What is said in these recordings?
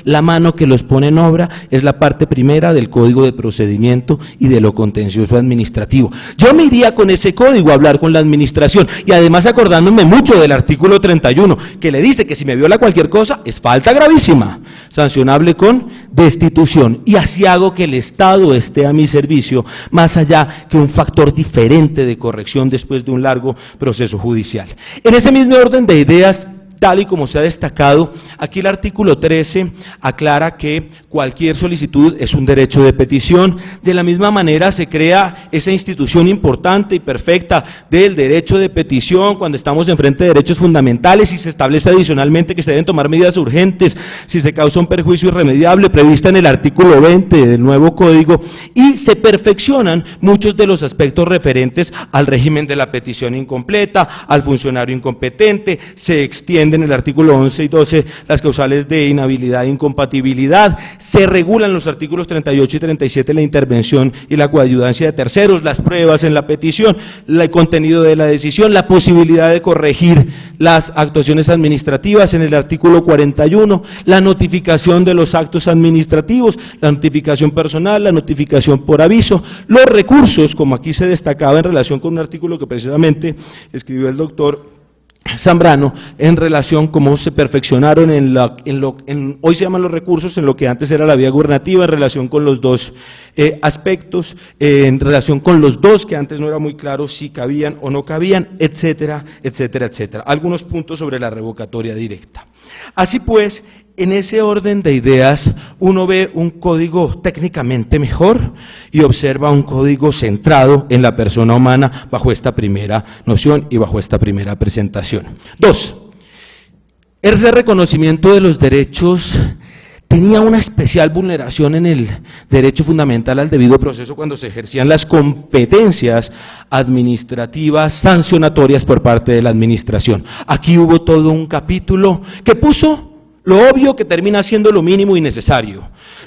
la mano que los pone en obra es la parte primera del Código de Procedimiento y de lo contencioso administrativo. Yo me iría con ese código a hablar con la administración, y además acordándome mucho del artículo 31, que le dice que si me viola cualquier cosa es falta gravísima, sancionable con destitución, y así hago que el Estado esté a mi servicio, más allá que un factor diferente de corrección después de un largo proceso judicial. En ese mismo orden de ideas, tal y como se ha destacado, aquí el artículo 13 aclara que cualquier solicitud es un derecho de petición. De la misma manera se crea esa institución importante y perfecta del derecho de petición cuando estamos enfrente de derechos fundamentales, y se establece adicionalmente que se deben tomar medidas urgentes si se causa un perjuicio irremediable prevista en el artículo 20 del nuevo código, y se perfeccionan muchos de los aspectos referentes al régimen de la petición incompleta, al funcionario incompetente, se extiende en el artículo 11 y 12 las causales de inhabilidad e incompatibilidad, se regulan los artículos 38 y 37 la intervención y la coayudancia de terceros, las pruebas en la petición, el contenido de la decisión, la posibilidad de corregir las actuaciones administrativas en el artículo 41, la notificación de los actos administrativos, la notificación personal, la notificación por aviso, los recursos, como aquí se destacaba en relación con un artículo que precisamente escribió el doctor Zambrano, en relación cómo se perfeccionaron hoy se llaman los recursos, en lo que antes era la vía gubernativa, en relación con los dos aspectos, en relación con los dos que antes no era muy claro si cabían o no cabían, etcétera, etcétera, etcétera. Algunos puntos sobre la revocatoria directa. Así pues, en ese orden de ideas, uno ve un código técnicamente mejor y observa un código centrado en la persona humana bajo esta primera noción y bajo esta primera presentación. 2. Ese reconocimiento de los derechos tenía una especial vulneración en el derecho fundamental al debido proceso cuando se ejercían las competencias administrativas sancionatorias por parte de la administración. Aquí hubo todo un capítulo que puso lo obvio, que termina siendo lo mínimo y necesario.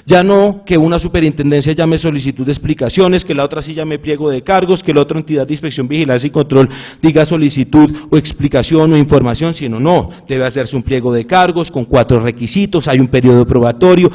Ya no que una superintendencia llame solicitud de explicaciones, que la otra sí llame pliego de cargos, que la otra entidad de inspección, vigilancia y control diga solicitud o explicación o información, sino no, debe hacerse un pliego de cargos con 4 requisitos, hay un periodo probatorio,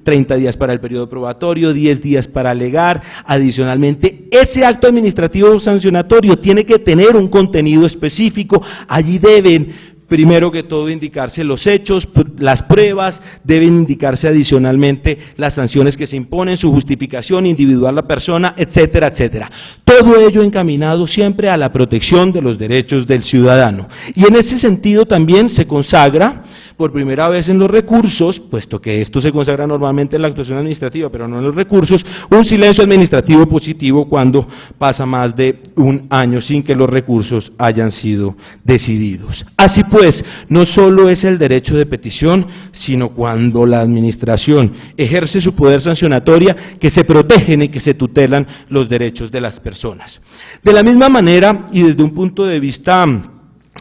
30 días para el periodo probatorio, 10 días para alegar. Adicionalmente, ese acto administrativo sancionatorio tiene que tener un contenido específico, allí deben primero que todo indicarse los hechos, las pruebas, deben indicarse adicionalmente las sanciones que se imponen, su justificación individual la persona, etcétera, etcétera. Todo ello encaminado siempre a la protección de los derechos del ciudadano. Y en ese sentido también se consagra por primera vez en los recursos, puesto que esto se consagra normalmente en la actuación administrativa, pero no en los recursos, un silencio administrativo positivo cuando pasa más de un año sin que los recursos hayan sido decididos. Así pues, no solo es el derecho de petición, sino cuando la administración ejerce su poder sancionatoria, que se protegen y que se tutelan los derechos de las personas. De la misma manera, y desde un punto de vista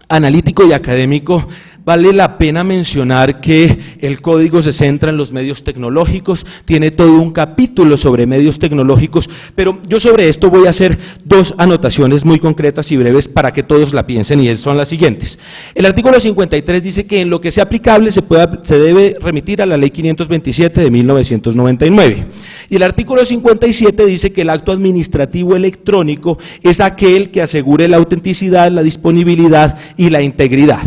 analítico y académico, vale la pena mencionar que el código se centra en los medios tecnológicos, tiene todo un capítulo sobre medios tecnológicos, pero yo sobre esto voy a hacer 2 anotaciones muy concretas y breves para que todos la piensen, y son las siguientes. El artículo 53 dice que en lo que sea aplicable se debe remitir a la ley 527 de 1999, y el artículo 57 dice que el acto administrativo electrónico es aquel que asegure la autenticidad, la disponibilidad y la integridad.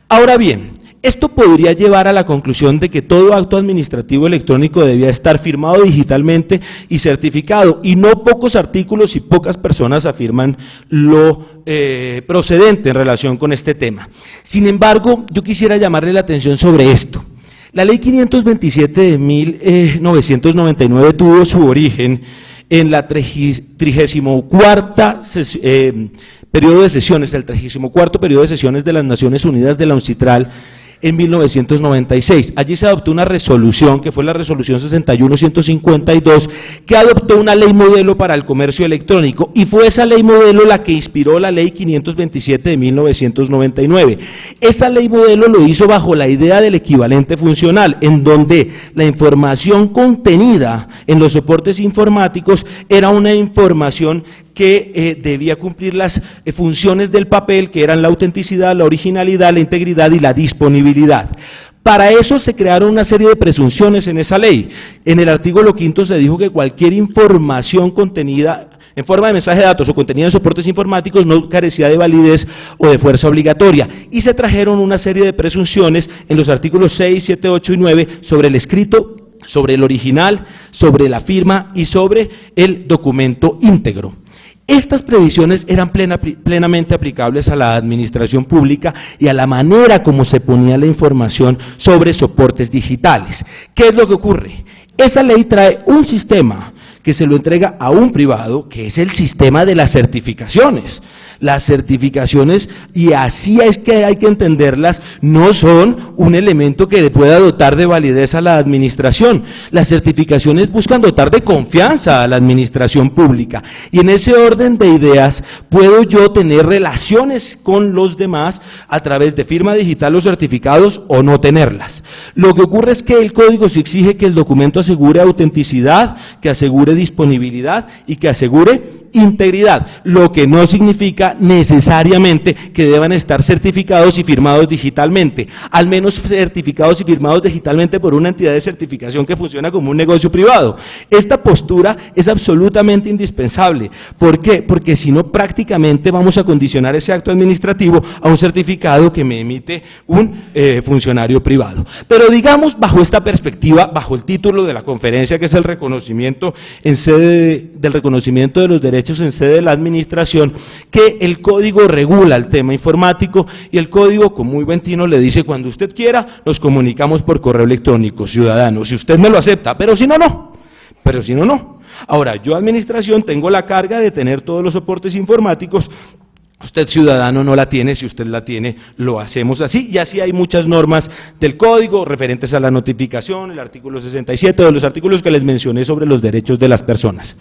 Ahora bien, esto podría llevar a la conclusión de que todo acto administrativo electrónico debía estar firmado digitalmente y certificado, y no pocos artículos y pocas personas afirman lo procedente en relación con este tema. Sin embargo, yo quisiera llamarle la atención sobre esto. La ley 527 de 1999 tuvo su origen en la 34ª periodo de sesiones, el 34º periodo de sesiones de las Naciones Unidas de la UNCITRAL en 1996. Allí se adoptó una resolución, que fue la resolución 61-152, que adoptó una ley modelo para el comercio electrónico, y fue esa ley modelo la que inspiró la ley 527 de 1999. Esta ley modelo lo hizo bajo la idea del equivalente funcional, en donde la información contenida en los soportes informáticos era una información que debía cumplir las funciones del papel, que eran la autenticidad, la originalidad, la integridad y la disponibilidad. Para eso se crearon una serie de presunciones en esa ley. En el artículo 5 se dijo que cualquier información contenida en forma de mensaje de datos o contenida en soportes informáticos no carecía de validez o de fuerza obligatoria. Y se trajeron una serie de presunciones en los artículos 6, 7, 8 y 9 sobre el escrito, sobre el original, sobre la firma y sobre el documento íntegro. Estas previsiones eran plenamente aplicables a la administración pública y a la manera como se ponía la información sobre soportes digitales. ¿Qué es lo que ocurre? Esa ley trae un sistema que se lo entrega a un privado, que es el sistema de las certificaciones. Las certificaciones, y así es que hay que entenderlas, no son un elemento que pueda dotar de validez a la administración. Las certificaciones buscan dotar de confianza a la administración pública, y en ese orden de ideas puedo yo tener relaciones con los demás a través de firma digital o certificados o no tenerlas. Lo que ocurre es que el código sí exige que el documento asegure autenticidad, que asegure disponibilidad y que asegure integridad, lo que no significa necesariamente que deban estar certificados y firmados digitalmente, al menos certificados y firmados digitalmente por una entidad de certificación que funciona como un negocio privado. Esta postura es absolutamente indispensable. ¿Por qué? Porque si no, prácticamente vamos a condicionar ese acto administrativo a un certificado que me emite un funcionario privado. Pero digamos, bajo esta perspectiva, bajo el título de la conferencia, que es el reconocimiento en sede del reconocimiento de los derechos en sede de la administración, que el código regula el tema informático y el código, con muy buen tino, le dice: cuando usted quiera, nos comunicamos por correo electrónico, ciudadano, si usted me lo acepta, pero si no, no. Pero si no, no. Ahora, yo, administración, tengo la carga de tener todos los soportes informáticos. Usted, ciudadano, no la tiene. Si usted la tiene, lo hacemos así. Y así hay muchas normas del código referentes a la notificación, el artículo 67, de los artículos que les mencioné sobre los derechos de las personas.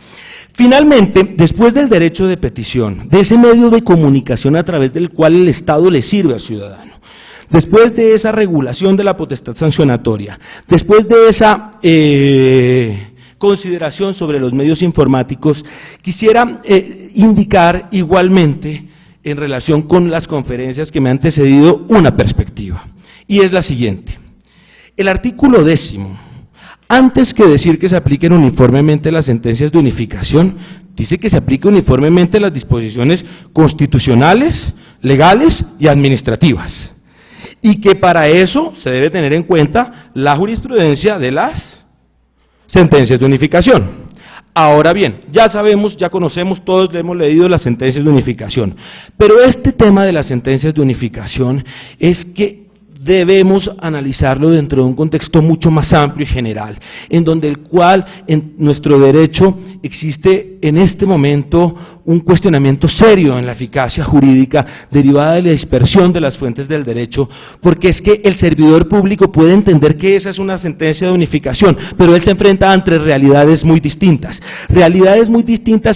Finalmente, después del derecho de petición, de ese medio de comunicación a través del cual el Estado le sirve al ciudadano, después de esa regulación de la potestad sancionatoria, después de esa consideración sobre los medios informáticos, quisiera indicar igualmente, en relación con las conferencias que me han antecedido, una perspectiva, y es la siguiente. El artículo 10, antes que decir que se apliquen uniformemente las sentencias de unificación, dice que se aplique uniformemente las disposiciones constitucionales, legales y administrativas, y que para eso se debe tener en cuenta la jurisprudencia de las sentencias de unificación. Ahora bien, ya sabemos, ya conocemos, todos le hemos leído las sentencias de unificación, pero este tema de las sentencias de unificación es que debemos analizarlo dentro de un contexto mucho más amplio y general, en donde el cual en nuestro derecho existe en este momento un cuestionamiento serio en la eficacia jurídica derivada de la dispersión de las fuentes del derecho, porque es que el servidor público puede entender que esa es una sentencia de unificación, pero él se enfrenta ante realidades muy distintas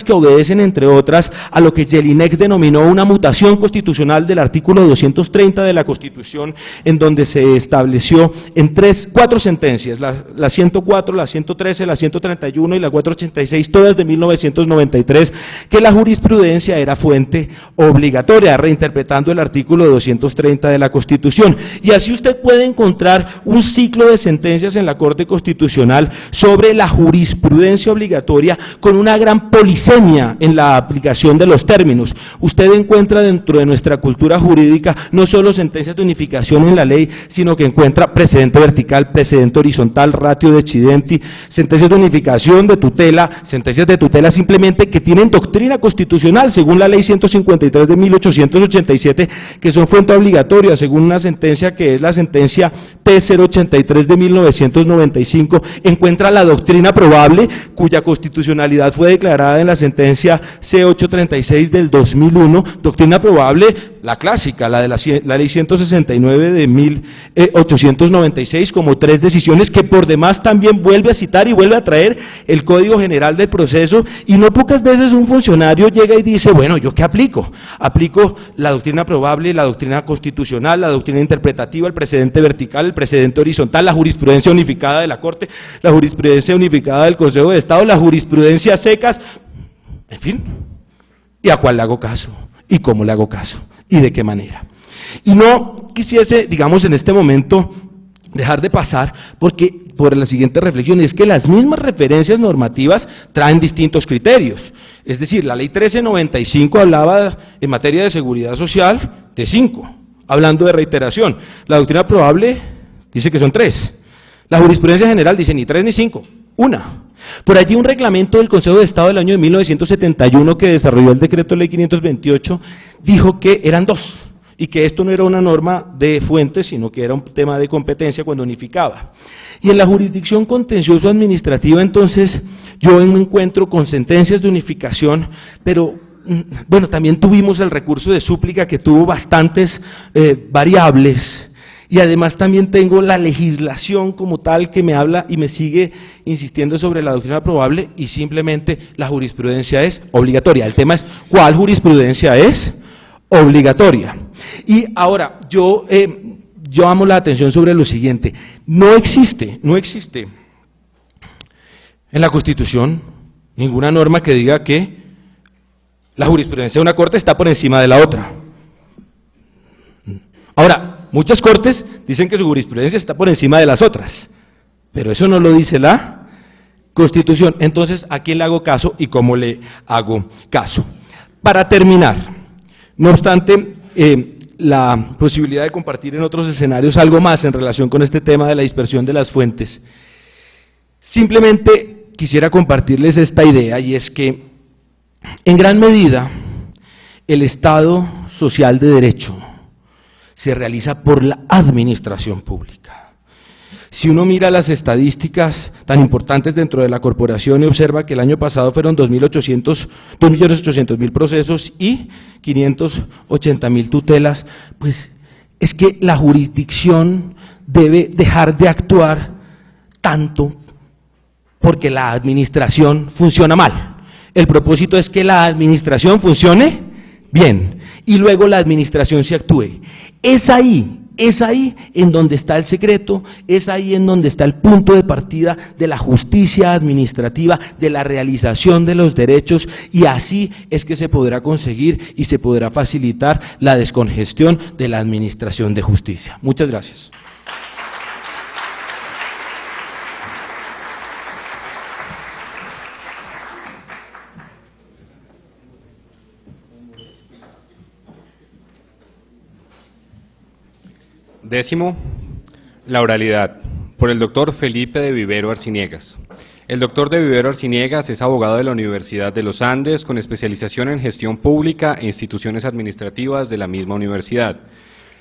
que obedecen, entre otras, a lo que Jelinek denominó una mutación constitucional del artículo 230 de la Constitución, en donde se estableció en cuatro sentencias, la 104, la 113, la 131 y la 486, todas de 1993, que la jurisprudencia era fuente obligatoria, reinterpretando el artículo 230 de la Constitución. Y así usted puede encontrar un ciclo de sentencias en la Corte Constitucional sobre la jurisprudencia obligatoria, con una gran polisemia en la aplicación de los términos. Usted encuentra dentro de nuestra cultura jurídica no solo sentencias de unificación en la ley, sino que encuentra precedente vertical, precedente horizontal, ratio decidenti, sentencias de unificación, de tutela, sentencias de tutela simplemente que tienen doctrina constitucional, según la ley 153 de 1887, que son fuente obligatoria, según una sentencia que es la sentencia P083 de 1995, encuentra la doctrina probable, cuya constitucionalidad fue declarada en la sentencia C836 del 2001, doctrina probable, la clásica, la de la ley 169 de 1896, como tres decisiones que por demás también vuelve a citar y vuelve a traer el Código General del Proceso, y no pocas veces un funcionario llega y dice: bueno, ¿yo qué aplico? Aplico la doctrina probable, la doctrina constitucional, la doctrina interpretativa, el precedente vertical, el precedente horizontal, la jurisprudencia unificada de la Corte, la jurisprudencia unificada del Consejo de Estado, la jurisprudencia secas, en fin, ¿y a cuál le hago caso? ¿Y cómo le hago caso? ¿Y de qué manera? Y no quisiese, digamos, en este momento dejar de pasar por la siguiente reflexión, es que las mismas referencias normativas traen distintos criterios. Es decir, la ley 1395 hablaba en materia de seguridad social de 5, hablando de reiteración. La doctrina probable dice que son 3. La jurisprudencia general dice ni 3 ni 5, 1. Por allí un reglamento del Consejo de Estado del año de 1971 que desarrolló el decreto ley 528 dijo que eran 2. Y que esto no era una norma de fuentes, sino que era un tema de competencia cuando unificaba. Y en la jurisdicción contencioso administrativa, entonces, yo me encuentro con sentencias de unificación, pero, bueno, también tuvimos el recurso de súplica que tuvo bastantes variables, y además también tengo la legislación como tal que me habla y me sigue insistiendo sobre la doctrina probable, y simplemente la jurisprudencia es obligatoria. El tema es, ¿cuál jurisprudencia es obligatoria? Y ahora, yo llamo la atención sobre lo siguiente, no existe en la Constitución ninguna norma que diga que la jurisprudencia de una corte está por encima de la otra. Ahora, muchas cortes dicen que su jurisprudencia está por encima de las otras, pero eso no lo dice la Constitución. Entonces, ¿a quién le hago caso y cómo le hago caso? Para terminar, no obstante, la posibilidad de compartir en otros escenarios algo más en relación con este tema de la dispersión de las fuentes, simplemente quisiera compartirles esta idea, y es que en gran medida el Estado social de derecho se realiza por la administración pública. Si uno mira las estadísticas tan importantes dentro de la corporación y observa que el año pasado fueron 2.800.000 procesos y 580.000 tutelas, pues es que la jurisdicción debe dejar de actuar tanto porque la administración funciona mal. El propósito es que la administración funcione bien y luego la administración se actúe. Es ahí en donde está el secreto, es ahí en donde está el punto de partida de la justicia administrativa, de la realización de los derechos, y así es que se podrá conseguir y se podrá facilitar la descongestión de la administración de justicia. Muchas gracias. Décimo, la oralidad, por el doctor Felipe de Vivero Arciniegas. El doctor de Vivero Arciniegas es abogado de la Universidad de los Andes con especialización en gestión pública e instituciones administrativas de la misma universidad,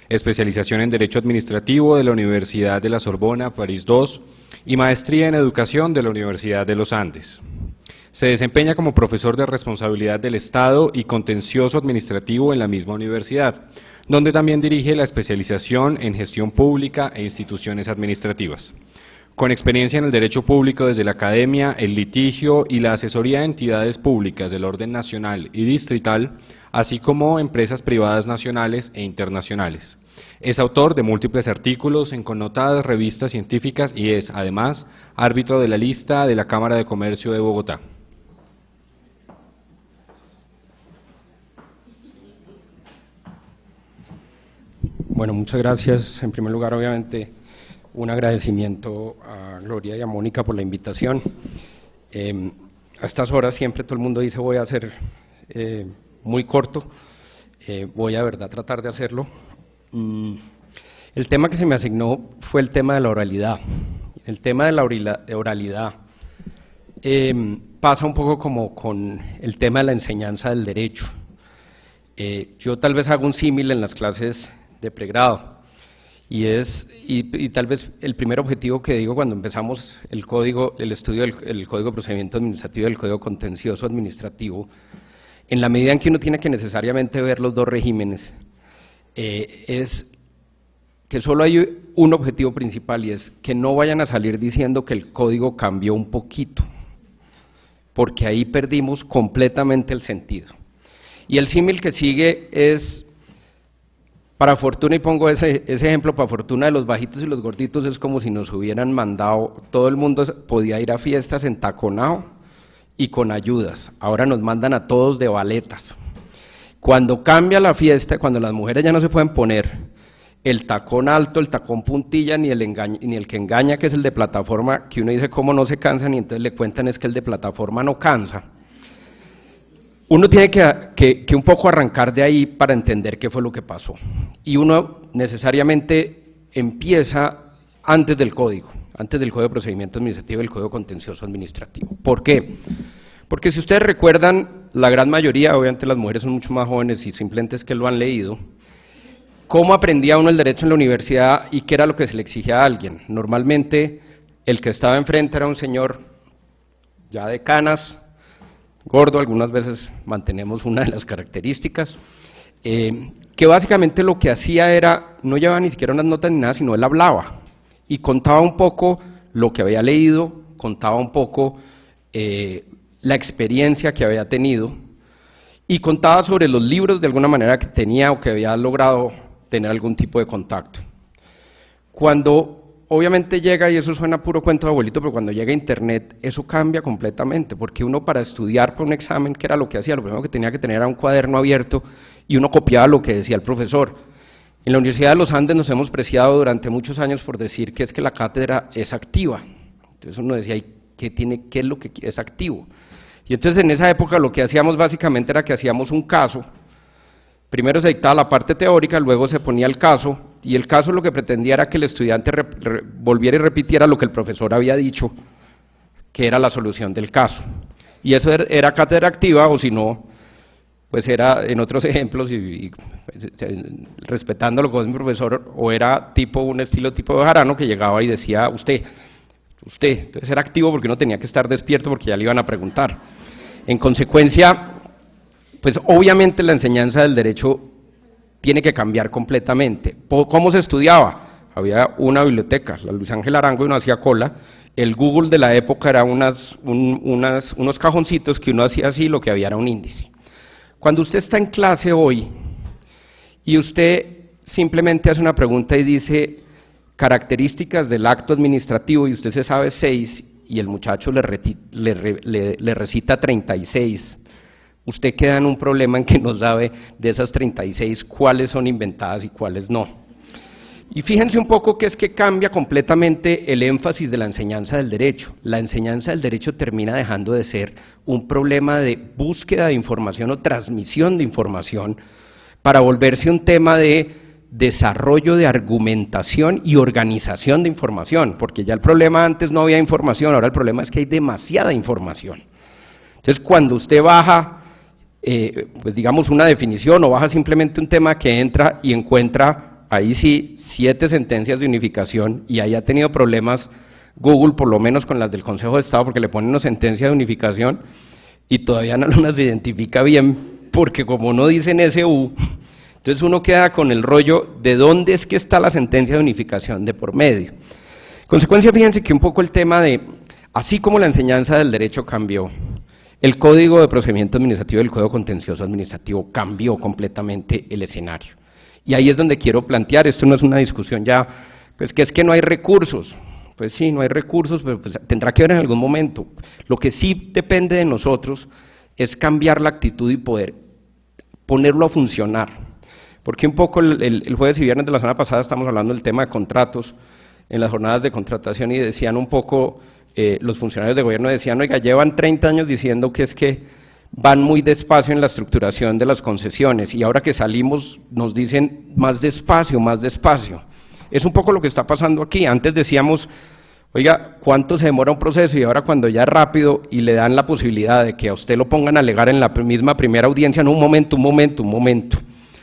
especialización en Derecho Administrativo de la Universidad de la Sorbona, París II, y maestría en Educación de la Universidad de los Andes. Se desempeña como profesor de responsabilidad del Estado y contencioso administrativo en la misma universidad, donde también dirige la especialización en gestión pública e instituciones administrativas. Con experiencia en el derecho público desde la academia, el litigio y la asesoría de entidades públicas del orden nacional y distrital, así como empresas privadas nacionales e internacionales. Es autor de múltiples artículos en connotadas revistas científicas y es, además, árbitro de la lista de la Cámara de Comercio de Bogotá. Bueno, muchas gracias. En primer lugar, obviamente, un agradecimiento a Gloria y a Mónica por la invitación. A estas horas siempre todo el mundo dice voy a hacer muy corto, voy a verdad tratar de hacerlo. El tema que se me asignó fue el tema de la oralidad. El tema de la oralidad pasa un poco como con el tema de la enseñanza del derecho. Yo tal vez hago un símil en las clases de pregrado, y tal vez el primer objetivo que digo cuando empezamos el estudio del Código de Procedimiento Administrativo y del Código Contencioso Administrativo, en la medida en que uno tiene que necesariamente ver los dos regímenes, es que solo hay un objetivo principal, y es que no vayan a salir diciendo que el código cambió un poquito, porque ahí perdimos completamente el sentido. Y el símil que sigue es, para fortuna, y pongo ese ejemplo, para fortuna de los bajitos y los gorditos, es como si nos hubieran mandado, todo el mundo podía ir a fiestas entaconado y con ayudas, ahora nos mandan a todos de baletas. Cuando cambia la fiesta, cuando las mujeres ya no se pueden poner el tacón alto, el tacón puntilla, ni el que engaña, que es el de plataforma, que uno dice cómo no se cansan y entonces le cuentan es que el de plataforma no cansa. Uno tiene que un poco arrancar de ahí para entender qué fue lo que pasó. Y uno necesariamente empieza antes del Código de Procedimiento Administrativo y el Código Contencioso Administrativo. ¿Por qué? Porque si ustedes recuerdan, la gran mayoría, obviamente las mujeres son mucho más jóvenes y simplemente es que lo han leído, ¿cómo aprendía uno el derecho en la universidad y qué era lo que se le exigía a alguien? Normalmente el que estaba enfrente era un señor ya de canas, gordo, algunas veces mantenemos una de las características, que básicamente lo que hacía era, no llevaba ni siquiera unas notas ni nada, sino él hablaba y contaba un poco lo que había leído, contaba un poco la experiencia que había tenido y contaba sobre los libros de alguna manera que tenía o que había logrado tener algún tipo de contacto. Cuando obviamente llega, y eso suena puro cuento de abuelito, pero cuando llega Internet eso cambia completamente, porque uno para estudiar para un examen, ¿qué era lo que hacía? Lo primero que tenía que tener era un cuaderno abierto y uno copiaba lo que decía el profesor. En la Universidad de los Andes nos hemos preciado durante muchos años por decir que es que la cátedra es activa. Entonces uno decía, ¿qué es lo que es activo? Y entonces en esa época lo que hacíamos básicamente era que hacíamos un caso, primero se dictaba la parte teórica, luego se ponía el caso, y el caso lo que pretendía era que el estudiante volviera y repitiera lo que el profesor había dicho, que era la solución del caso. Y eso era cátedra activa, o si no, pues era, en otros ejemplos, respetando lo que es mi profesor, o era un estilo tipo de Jarano que llegaba y decía, usted, entonces era activo porque uno tenía que estar despierto porque ya le iban a preguntar. En consecuencia, pues obviamente la enseñanza del derecho tiene que cambiar completamente. ¿Cómo se estudiaba? Había una biblioteca, la Luis Ángel Arango, y uno hacía cola. El Google de la época era unos cajoncitos que uno hacía así, lo que había era un índice. Cuando usted está en clase hoy y usted simplemente hace una pregunta y dice características del acto administrativo y usted se sabe 6 y el muchacho le recita 36, usted queda en un problema en que no sabe de esas 36 cuáles son inventadas y cuáles no. Y fíjense un poco que es que cambia completamente el énfasis de la enseñanza del derecho. La enseñanza del derecho termina dejando de ser un problema de búsqueda de información o transmisión de información para volverse un tema de desarrollo de argumentación y organización de información, porque ya el problema antes no había información, ahora el problema es que hay demasiada información. Entonces cuando usted baja, pues digamos una definición o baja simplemente un tema que entra y encuentra ahí sí 7 sentencias de unificación y ahí ha tenido problemas Google, por lo menos con las del Consejo de Estado, porque le ponen una sentencia de unificación y todavía no las identifica bien, porque como no dicen SU, entonces uno queda con el rollo de dónde es que está la sentencia de unificación de por medio. Consecuencia, fíjense que un poco el tema de, así como la enseñanza del derecho cambió, el Código de Procedimiento Administrativo y el Código Contencioso Administrativo cambió completamente el escenario. Y ahí es donde quiero plantear, esto no es una discusión ya, pues que es que no hay recursos. Pues sí, no hay recursos, pero pues tendrá que ver en algún momento. Lo que sí depende de nosotros es cambiar la actitud y poder ponerlo a funcionar. Porque un poco el jueves y viernes de la semana pasada estamos hablando del tema de contratos, en las jornadas de contratación, y decían un poco, los funcionarios de gobierno decían, oiga, llevan 30 años diciendo que es que van muy despacio en la estructuración de las concesiones, y ahora que salimos nos dicen más despacio, más despacio. Es un poco lo que está pasando aquí. Antes decíamos, oiga, ¿cuánto se demora un proceso? Y ahora cuando ya es rápido y le dan la posibilidad de que a usted lo pongan a alegar en la misma primera audiencia, no, un momento.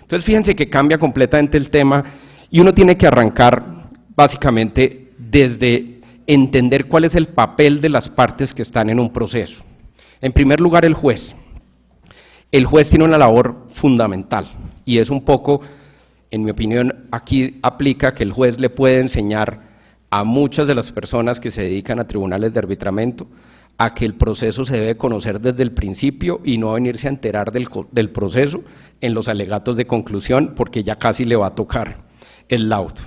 Entonces fíjense que cambia completamente el tema y uno tiene que arrancar básicamente desde entender cuál es el papel de las partes que están en un proceso. En primer lugar, el juez. El juez tiene una labor fundamental y es un poco, en mi opinión, aquí aplica que el juez le puede enseñar a muchas de las personas que se dedican a tribunales de arbitramiento a que el proceso se debe conocer desde el principio y no venirse a enterar del proceso en los alegatos de conclusión, porque ya casi le va a tocar el laudo.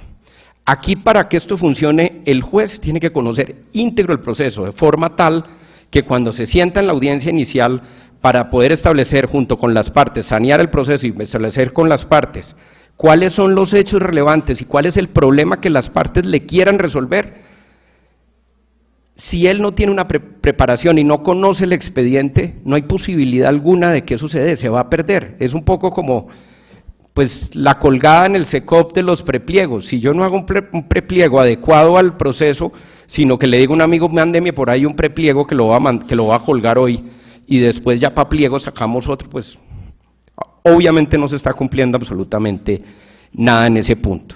Aquí, para que esto funcione, el juez tiene que conocer íntegro el proceso, de forma tal que cuando se sienta en la audiencia inicial, para poder establecer junto con las partes, sanear el proceso y establecer con las partes cuáles son los hechos relevantes y cuál es el problema que las partes le quieran resolver. Si él no tiene una preparación y no conoce el expediente, no hay posibilidad alguna de que eso se dé, se va a perder. Es un poco como pues la colgada en el SECOP de los prepliegos. Si yo no hago un prepliego adecuado al proceso, sino que le digo a un amigo, mándeme por ahí un prepliego que lo va a colgar hoy, y después ya para pliego sacamos otro, pues obviamente no se está cumpliendo absolutamente nada en ese punto.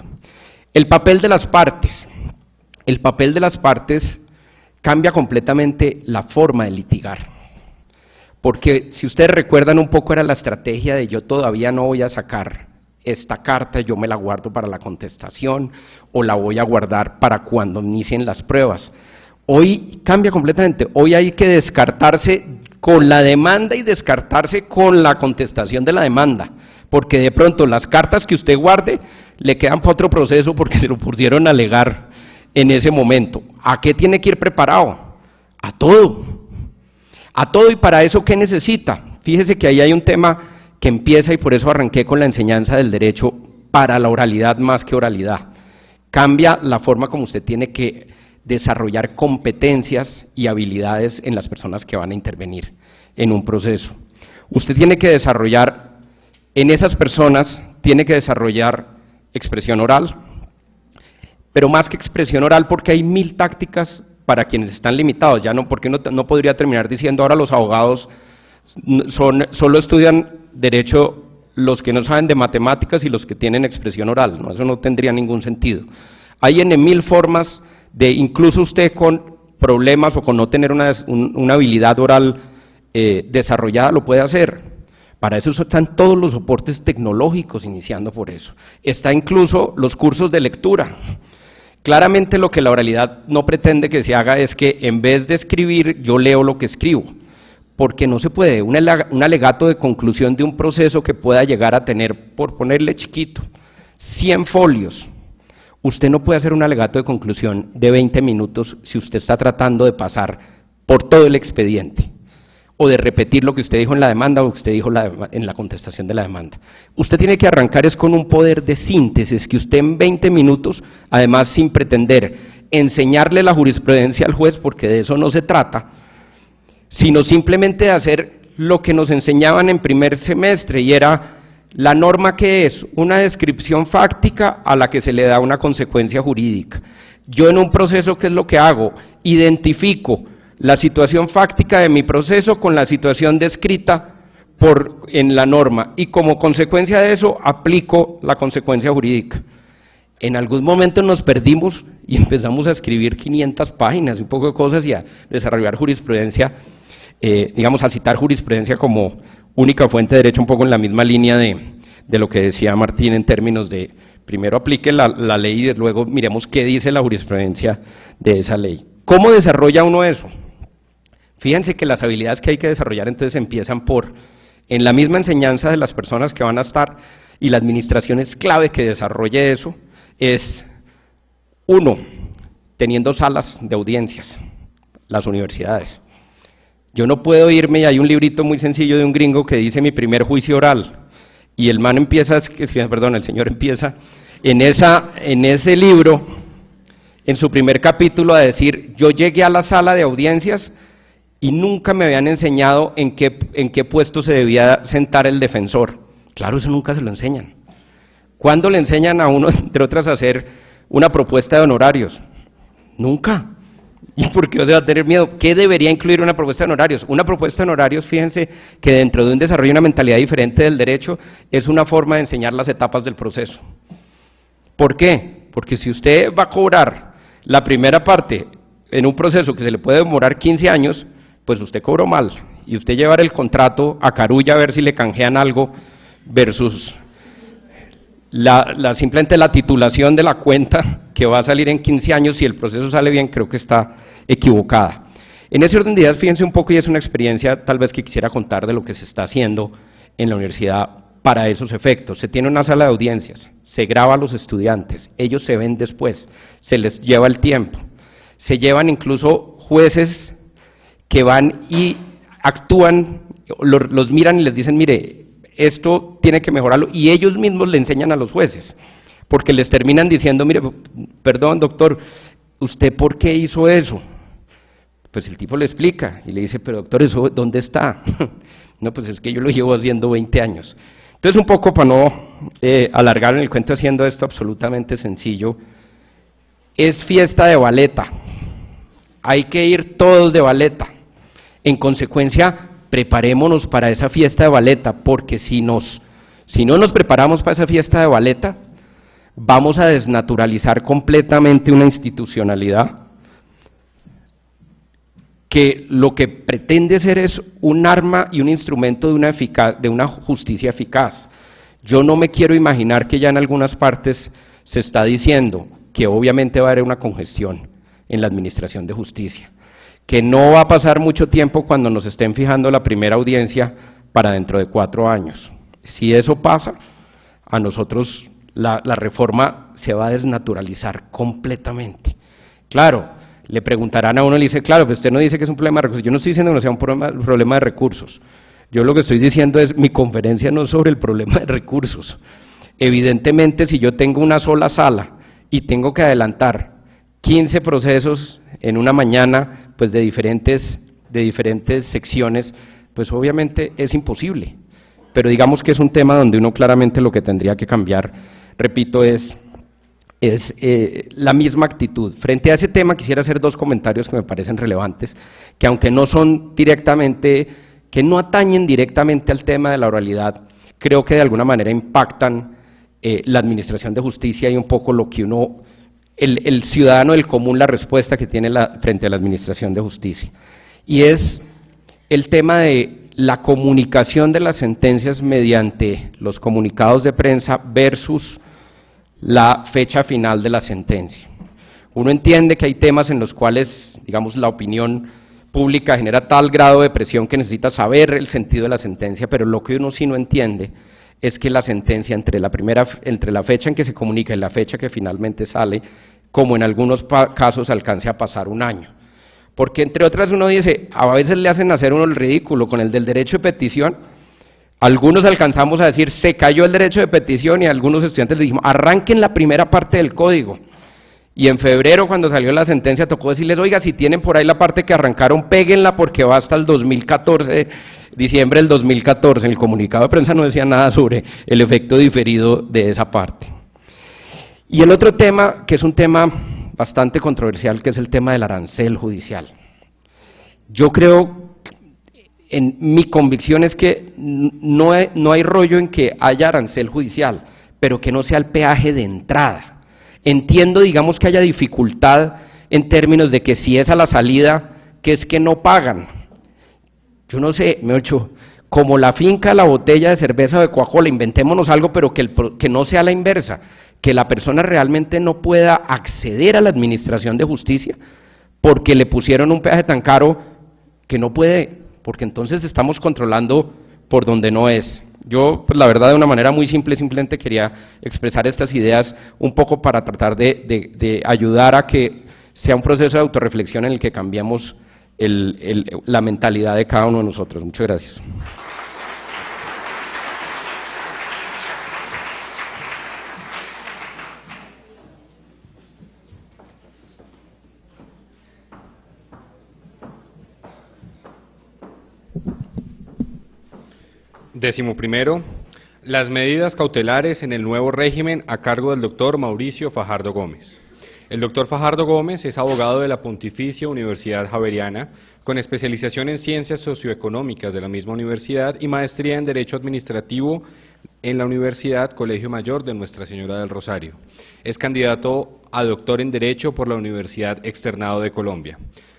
El papel de las partes. El papel de las partes cambia completamente la forma de litigar. Porque si ustedes recuerdan un poco era la estrategia de yo todavía no voy a sacar esta carta, yo me la guardo para la contestación o la voy a guardar para cuando inicien las pruebas. Hoy cambia completamente, hoy hay que descartarse con la demanda y descartarse con la contestación de la demanda, porque de pronto las cartas que usted guarde le quedan para otro proceso porque se lo pusieron a alegar en ese momento. ¿A qué tiene que ir preparado? A todo, y para eso ¿qué necesita? Fíjese que ahí hay un tema que empieza y por eso arranqué con la enseñanza del derecho para la oralidad más que oralidad. Cambia la forma como usted tiene que desarrollar competencias y habilidades en las personas que van a intervenir en un proceso. Usted tiene que desarrollar, en esas personas, tiene que desarrollar expresión oral, pero más que expresión oral porque hay 1000 tácticas para quienes están limitados, ya no, porque no podría terminar diciendo ahora los abogados solo estudian derecho los que no saben de matemáticas y los que tienen expresión oral, no, eso no tendría ningún sentido. Hay en 1000 formas de, incluso usted con problemas o con no tener una habilidad oral desarrollada lo puede hacer. Para eso están todos los soportes tecnológicos, iniciando por eso. Está incluso los cursos de lectura. Claramente lo que la oralidad no pretende que se haga es que en vez de escribir, yo leo lo que escribo, porque no se puede. Un alegato de conclusión de un proceso que pueda llegar a tener, por ponerle chiquito, 100 folios. Usted no puede hacer un alegato de conclusión de 20 minutos si usted está tratando de pasar por todo el expediente, o de repetir lo que usted dijo en la demanda o lo que usted dijo en la contestación de la demanda. Usted tiene que arrancar es con un poder de síntesis, que usted en 20 minutos, además sin pretender enseñarle la jurisprudencia al juez, porque de eso no se trata, sino simplemente de hacer lo que nos enseñaban en primer semestre, y era la norma que es una descripción fáctica a la que se le da una consecuencia jurídica. Yo en un proceso, ¿qué es lo que hago? Identifico la situación fáctica de mi proceso con la situación descrita en la norma, y como consecuencia de eso aplico la consecuencia jurídica. En algún momento nos perdimos y empezamos a escribir 500 páginas y un poco de cosas y a desarrollar jurisprudencia, digamos a citar jurisprudencia como única fuente de derecho, un poco en la misma línea de lo que decía Martín en términos de primero aplique la ley y luego miremos qué dice la jurisprudencia de esa ley. ¿Cómo desarrolla uno eso? Fíjense que las habilidades que hay que desarrollar entonces empiezan en la misma enseñanza de las personas que van a estar, y la administración es clave que desarrolle eso, es, 1, teniendo salas de audiencias, las universidades. Yo no puedo irme, y hay un librito muy sencillo de un gringo que dice mi primer juicio oral, y el señor empieza en ese libro, en su primer capítulo, a decir, yo llegué a la sala de audiencias y nunca me habían enseñado en qué puesto se debía sentar el defensor. Claro, eso nunca se lo enseñan. ¿Cuándo le enseñan a uno, entre otras, a hacer una propuesta de honorarios? Nunca. ¿Y por qué va a tener miedo? ¿Qué debería incluir una propuesta de honorarios? Una propuesta de honorarios, fíjense, que dentro de un desarrollo de una mentalidad diferente del derecho, es una forma de enseñar las etapas del proceso. ¿Por qué? Porque si usted va a cobrar la primera parte en un proceso que se le puede demorar 15 años, pues usted cobró mal, y usted llevar el contrato a Carulla a ver si le canjean algo, versus simplemente la titulación de la cuenta que va a salir en 15 años, si el proceso sale bien, creo que está equivocada. En ese orden de ideas, fíjense un poco, y es una experiencia tal vez que quisiera contar de lo que se está haciendo en la universidad para esos efectos. Se tiene una sala de audiencias, se graba a los estudiantes, ellos se ven después, se les lleva el tiempo, se llevan incluso jueces que van y actúan, los miran y les dicen, mire, esto tiene que mejorarlo, y ellos mismos le enseñan a los jueces, porque les terminan diciendo, mire, perdón doctor, ¿usted por qué hizo eso? Pues el tipo le explica, y le dice, pero doctor, ¿eso dónde está? No, pues es que yo lo llevo haciendo 20 años. Entonces, un poco para no alargar en el cuento haciendo esto absolutamente sencillo, es fiesta de Valeta, hay que ir todos de Valeta. En consecuencia, preparémonos para esa fiesta de Valeta, porque si no nos preparamos para esa fiesta de Valeta, vamos a desnaturalizar completamente una institucionalidad que lo que pretende ser es un arma y un instrumento de una justicia eficaz. Yo no me quiero imaginar que ya en algunas partes se está diciendo que obviamente va a haber una congestión en la administración de justicia, que no va a pasar mucho tiempo cuando nos estén fijando la primera audiencia para dentro de 4 años. Si eso pasa, a nosotros la reforma se va a desnaturalizar completamente. Claro, le preguntarán a uno, le dice, claro, pero usted no dice que es un problema de recursos. Yo no estoy diciendo que no sea un problema de recursos. Yo lo que estoy diciendo es, mi conferencia no es sobre el problema de recursos. Evidentemente, si yo tengo una sola sala y tengo que adelantar 15 procesos en una mañana, pues de diferentes secciones, pues obviamente es imposible. Pero digamos que es un tema donde uno claramente lo que tendría que cambiar, repito, es la misma actitud. Frente a ese tema quisiera hacer 2 comentarios que me parecen relevantes, que aunque no son directamente, que no atañen directamente al tema de la oralidad, creo que de alguna manera impactan la administración de justicia y un poco lo que el ciudadano del común, la respuesta que tiene frente a la administración de justicia. Y es el tema de la comunicación de las sentencias mediante los comunicados de prensa versus la fecha final de la sentencia. Uno entiende que hay temas en los cuales, digamos, la opinión pública genera tal grado de presión que necesita saber el sentido de la sentencia, pero lo que uno sí no entiende es que la sentencia entre la fecha en que se comunica y la fecha que finalmente sale, como en algunos casos alcance a pasar 1 año. Porque entre otras uno dice, a veces le hacen hacer uno el ridículo con el del derecho de petición. Algunos alcanzamos a decir, se cayó el derecho de petición, y a algunos estudiantes les dijimos, arranquen la primera parte del código. Y en febrero, cuando salió la sentencia, tocó decirles, oiga, si tienen por ahí la parte que arrancaron, péguenla porque va hasta el 2014, diciembre del 2014. En el comunicado de prensa no decía nada sobre el efecto diferido de esa parte. Y el otro tema, que es un tema bastante controversial, que es el tema del arancel judicial. Yo creo, mi convicción es que no hay rollo en que haya arancel judicial, pero que no sea el peaje de entrada. Entiendo, digamos, que haya dificultad en términos de que si es a la salida, que es que no pagan. Yo no sé, como la finca, la botella de cerveza o de Coca-Cola, inventémonos algo, pero que no sea la inversa, que la persona realmente no pueda acceder a la administración de justicia porque le pusieron un peaje tan caro que no puede, porque entonces estamos controlando por donde no es. Yo, pues la verdad, de una manera muy simple, simplemente quería expresar estas ideas un poco para tratar de ayudar a que sea un proceso de autorreflexión en el que cambiemos la mentalidad de cada uno de nosotros. Muchas gracias. Décimo primero, las medidas cautelares en el nuevo régimen a cargo del doctor Mauricio Fajardo Gómez. El doctor Fajardo Gómez es abogado de la Pontificia Universidad Javeriana, con especialización en Ciencias Socioeconómicas de la misma universidad y maestría en Derecho Administrativo en la Universidad Colegio Mayor de Nuestra Señora del Rosario. Es candidato a doctor en Derecho por la Universidad Externado de Colombia.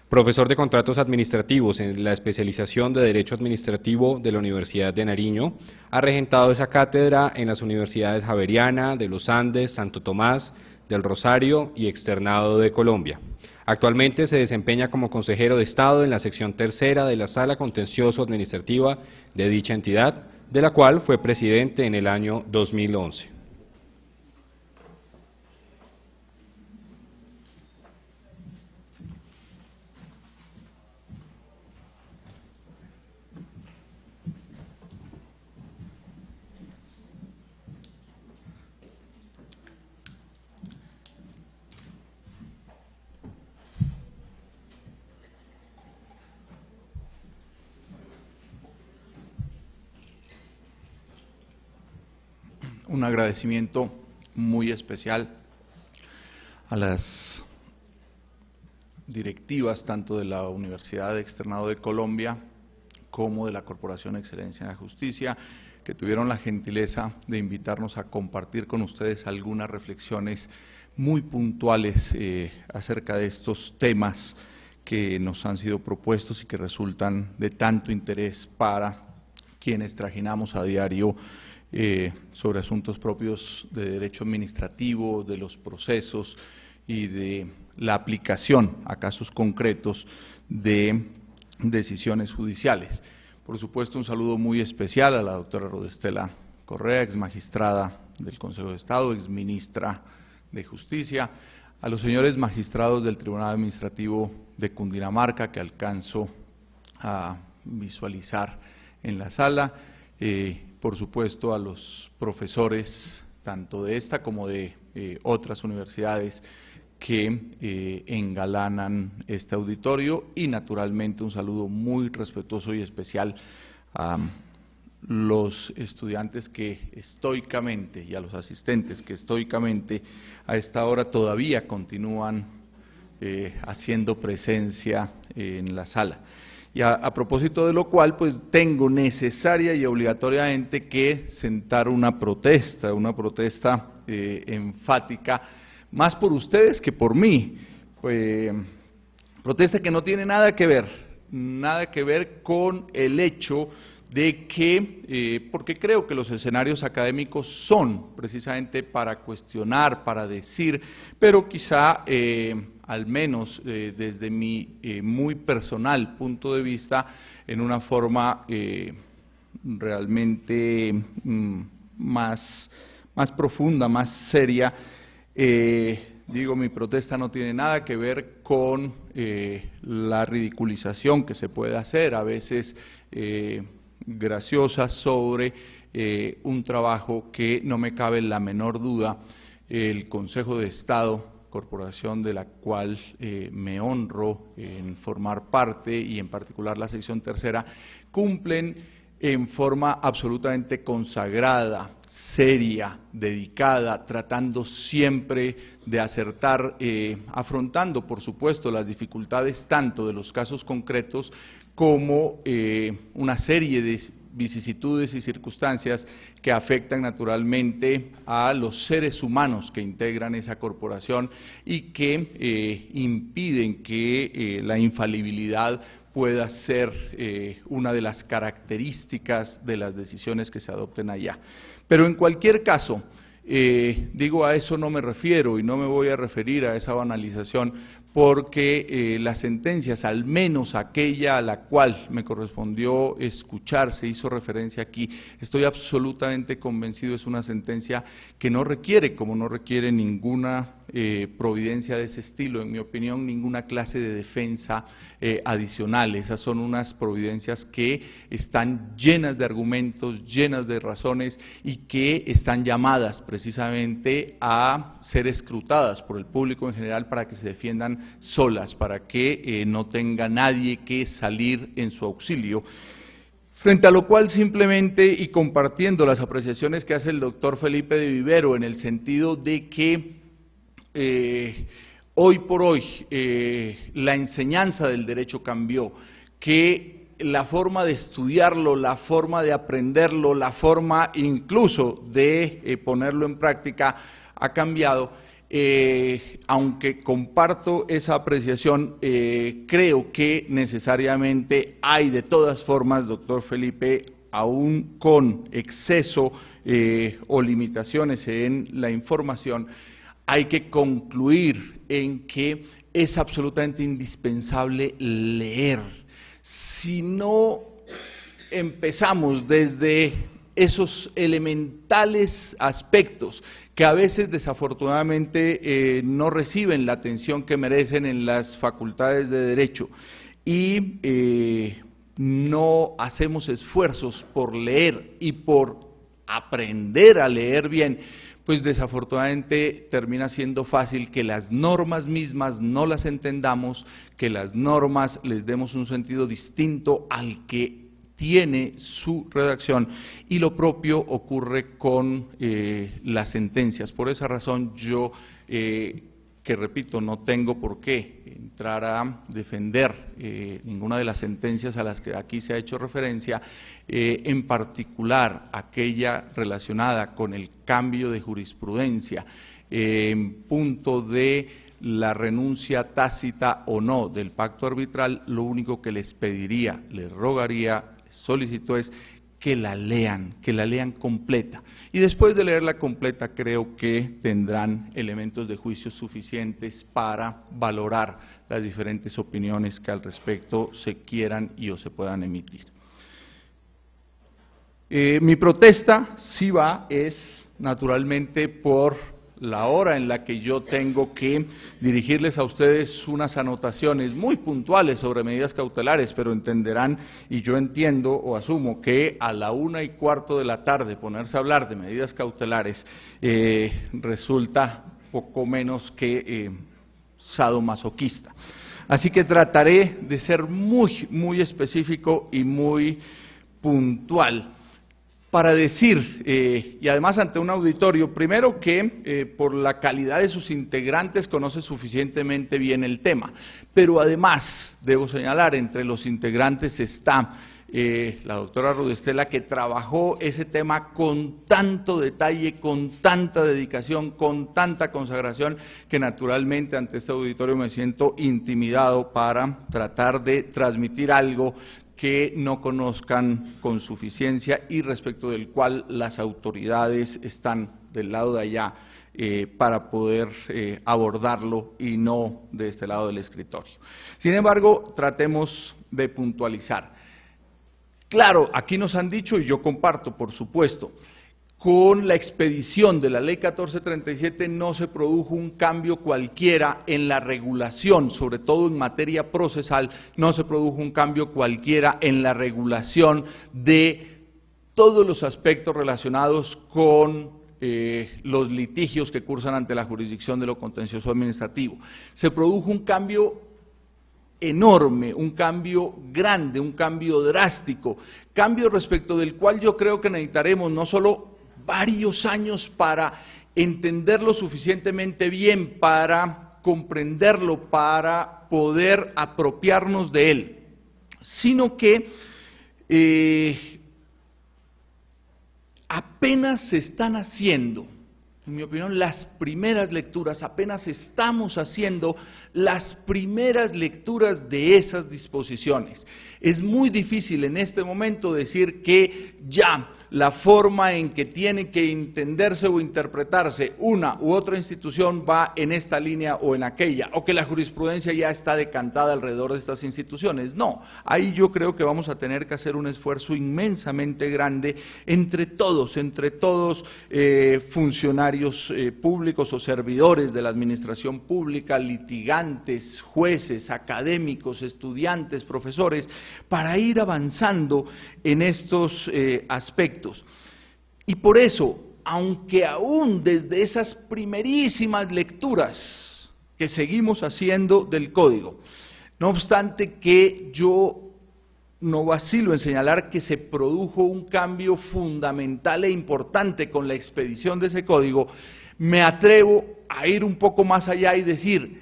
Profesor de Contratos Administrativos en la especialización de Derecho Administrativo de la Universidad de Nariño, ha regentado esa cátedra en las universidades Javeriana, de los Andes, Santo Tomás, del Rosario y Externado de Colombia. Actualmente se desempeña como consejero de Estado en la sección tercera de la Sala Contencioso Administrativa de dicha entidad, de la cual fue presidente en el año 2011. un agradecimiento muy especial a las directivas tanto de la Universidad Externado de Colombia como de la Corporación Excelencia en la Justicia, que tuvieron la gentileza de invitarnos a compartir con ustedes algunas reflexiones muy puntuales acerca de estos temas que nos han sido propuestos y que resultan de tanto interés para quienes trajinamos a diario sobre asuntos propios de derecho administrativo, de los procesos y de la aplicación a casos concretos de decisiones judiciales. Por supuesto, un saludo muy especial a la doctora Rodestela Correa, ex magistrada del Consejo de Estado, ex ministra de Justicia, a los señores magistrados del Tribunal Administrativo de Cundinamarca, que alcanzo a visualizar en la sala, por supuesto a los profesores tanto de esta como de otras universidades que engalanan este auditorio, y naturalmente un saludo muy respetuoso y especial a los estudiantes que estoicamente y a los asistentes que estoicamente a esta hora todavía continúan haciendo presencia en la sala. Y a propósito de lo cual, pues tengo necesaria y obligatoriamente que sentar una protesta enfática, más por ustedes que por mí, protesta que no tiene nada que ver con el hecho de que, porque creo que los escenarios académicos son precisamente para cuestionar, para decir, pero quizá, al menos desde mi muy personal punto de vista, en una forma realmente más profunda, más seria. Digo, mi protesta no tiene nada que ver con la ridiculización que se puede hacer, a veces graciosa, sobre un trabajo que no me cabe la menor duda el Consejo de Estado, corporación de la cual me honro en formar parte, y en particular la sección tercera, cumplen en forma absolutamente consagrada, seria, dedicada, tratando siempre de acertar, afrontando por supuesto las dificultades tanto de los casos concretos como una serie de vicisitudes y circunstancias que afectan naturalmente a los seres humanos que integran esa corporación y que impiden que la infalibilidad pueda ser una de las características de las decisiones que se adopten allá. Pero en cualquier caso, digo, a eso no me refiero y no me voy a referir a esa banalización, porque las sentencias, al menos aquella a la cual me correspondió escuchar, se hizo referencia aquí, estoy absolutamente convencido, es una sentencia que no requiere, como no requiere ninguna providencia de ese estilo, en mi opinión, ninguna clase de defensa adicional. Esas son unas providencias que están llenas de argumentos, llenas de razones, y que están llamadas precisamente a ser escrutadas por el público en general para que se defiendan solas, para que no tenga nadie que salir en su auxilio. Frente a lo cual, simplemente, y compartiendo las apreciaciones que hace el doctor Felipe de Vivero, en el sentido de que hoy por hoy la enseñanza del derecho cambió, que la forma de estudiarlo, la forma de aprenderlo, la forma incluso de ponerlo en práctica ha cambiado. Aunque comparto esa apreciación, creo que necesariamente hay de todas formas, doctor Felipe, aún con exceso o limitaciones en la información, hay que concluir en que es absolutamente indispensable leer. Si no empezamos desde esos elementales aspectos que a veces desafortunadamente no reciben la atención que merecen en las facultades de Derecho, y no hacemos esfuerzos por leer y por aprender a leer bien, pues desafortunadamente termina siendo fácil que las normas mismas no las entendamos, que las normas les demos un sentido distinto al que tiene su redacción, y lo propio ocurre con las sentencias. Por esa razón yo, que repito, no tengo por qué entrar a defender ninguna de las sentencias a las que aquí se ha hecho referencia, en particular aquella relacionada con el cambio de jurisprudencia, en punto de la renuncia tácita o no del pacto arbitral. Lo único que les pediría, les rogaría, les solicito es que la lean completa. Y después de leerla completa, creo que tendrán elementos de juicio suficientes para valorar las diferentes opiniones que al respecto se quieran y o se puedan emitir. Mi protesta sí es naturalmente por la hora en la que yo tengo que dirigirles a ustedes unas anotaciones muy puntuales sobre medidas cautelares, pero entenderán, y yo entiendo o asumo, que a la 1:15 de la tarde ponerse a hablar de medidas cautelares resulta poco menos que sadomasoquista. Así que trataré de ser muy específico y muy puntual para decir, y además ante un auditorio, primero que por la calidad de sus integrantes conoce suficientemente bien el tema, pero además, debo señalar, entre los integrantes está la doctora Rudestela, que trabajó ese tema con tanto detalle, con tanta dedicación, con tanta consagración, que naturalmente ante este auditorio me siento intimidado para tratar de transmitir algo que no conozcan con suficiencia y respecto del cual las autoridades están del lado de allá para poder abordarlo y no de este lado del escritorio. Sin embargo, tratemos de puntualizar. Claro, aquí nos han dicho, y yo comparto, por supuesto, con la expedición de la Ley 1437 no se produjo un cambio cualquiera en la regulación, sobre todo en materia procesal, no se produjo un cambio cualquiera en la regulación de todos los aspectos relacionados con los litigios que cursan ante la jurisdicción de lo contencioso administrativo. Se produjo un cambio enorme, un cambio grande, un cambio drástico, cambio respecto del cual yo creo que necesitaremos no solo varios años para entenderlo suficientemente bien, para comprenderlo, para poder apropiarnos de él, sino que apenas se están haciendo, en mi opinión, las primeras lecturas, apenas estamos haciendo las primeras lecturas de esas disposiciones. Es muy difícil en este momento decir que ya la forma en que tiene que entenderse o interpretarse una u otra institución va en esta línea o en aquella, o que la jurisprudencia ya está decantada alrededor de estas instituciones. No, ahí yo creo que vamos a tener que hacer un esfuerzo inmensamente grande entre todos funcionarios públicos o servidores de la administración pública, litigantes, jueces, académicos, estudiantes, profesores, para ir avanzando en estos aspectos. Y por eso, aunque aún desde esas primerísimas lecturas que seguimos haciendo del Código, no obstante que yo no vacilo en señalar que se produjo un cambio fundamental e importante con la expedición de ese Código, me atrevo a ir un poco más allá y decir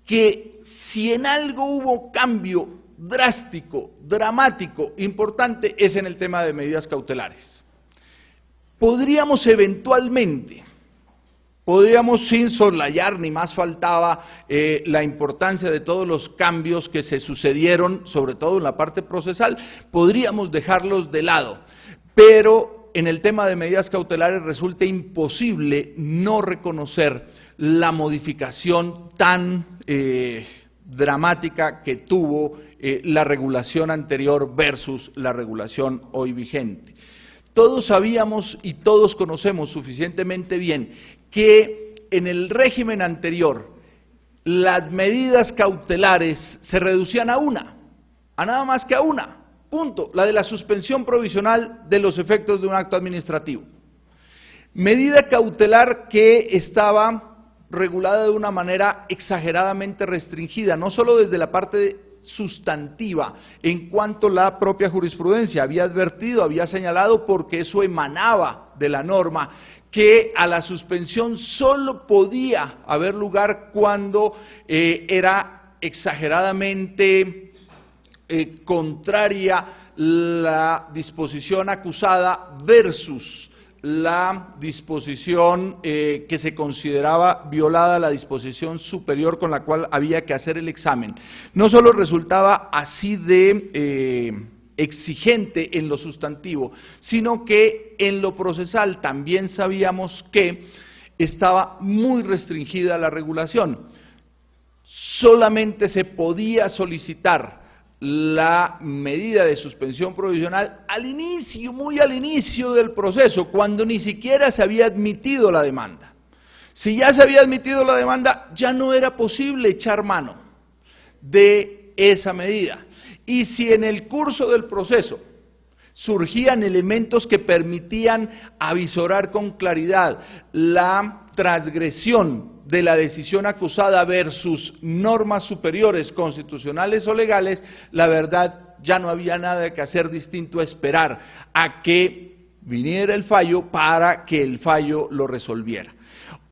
que si en algo hubo cambio drástico, dramático, importante, es en el tema de medidas cautelares. Podríamos eventualmente, sin soslayar, ni más faltaba la importancia de todos los cambios que se sucedieron, sobre todo en la parte procesal, podríamos dejarlos de lado, pero en el tema de medidas cautelares resulta imposible no reconocer la modificación tan dramática que tuvo la regulación anterior versus la regulación hoy vigente. Todos sabíamos y todos conocemos suficientemente bien que en el régimen anterior las medidas cautelares se reducían a nada más que a una, punto, la de la suspensión provisional de los efectos de un acto administrativo. Medida cautelar que estaba regulada de una manera exageradamente restringida, no solo desde la parte sustantiva en cuanto la propia jurisprudencia había advertido, había señalado, porque eso emanaba de la norma, que a la suspensión solo podía haber lugar cuando era exageradamente contraria la disposición acusada versus la disposición que se consideraba violada, la disposición superior con la cual había que hacer el examen. No solo resultaba así de exigente en lo sustantivo, sino que en lo procesal también sabíamos que estaba muy restringida la regulación. Solamente se podía solicitar la medida de suspensión provisional al inicio, muy al inicio del proceso, cuando ni siquiera se había admitido la demanda. Si ya se había admitido la demanda, ya no era posible echar mano de esa medida. Y si en el curso del proceso surgían elementos que permitían avisorar con claridad la transgresión de la decisión acusada versus normas superiores constitucionales o legales, la verdad ya no había nada que hacer distinto a esperar a que viniera el fallo para que el fallo lo resolviera.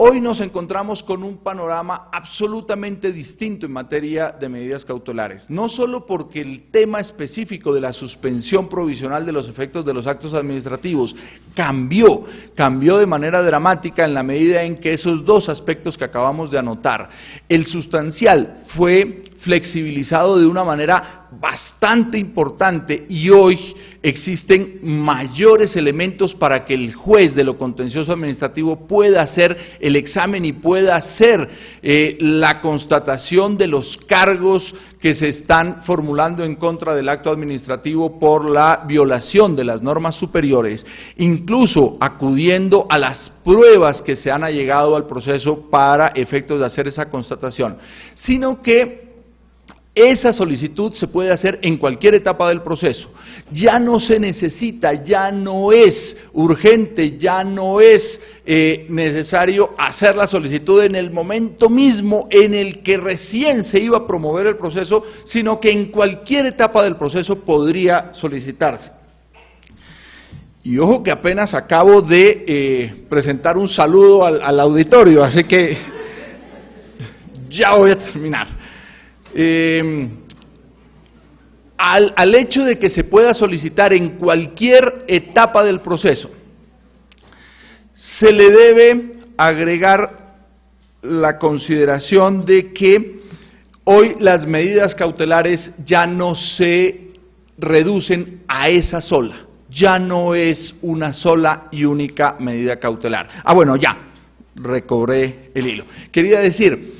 Hoy nos encontramos con un panorama absolutamente distinto en materia de medidas cautelares, no solo porque el tema específico de la suspensión provisional de los efectos de los actos administrativos cambió de manera dramática en la medida en que esos dos aspectos que acabamos de anotar, el sustancial fue flexibilizado de una manera bastante importante y hoy existen mayores elementos para que el juez de lo contencioso administrativo pueda hacer el examen y pueda hacer la constatación de los cargos que se están formulando en contra del acto administrativo por la violación de las normas superiores, incluso acudiendo a las pruebas que se han allegado al proceso para efectos de hacer esa constatación, sino que esa solicitud se puede hacer en cualquier etapa del proceso. Ya no se necesita, ya no es urgente, ya no es necesario hacer la solicitud en el momento mismo en el que recién se iba a promover el proceso, sino que en cualquier etapa del proceso podría solicitarse. Y ojo que apenas acabo de presentar un saludo al auditorio, así que ya voy a terminar. Al hecho de que se pueda solicitar en cualquier etapa del proceso, se le debe agregar la consideración de que hoy las medidas cautelares ya no se reducen a esa sola, ya no es una sola y única medida cautelar. Bueno, ya, recobré el hilo. Quería decir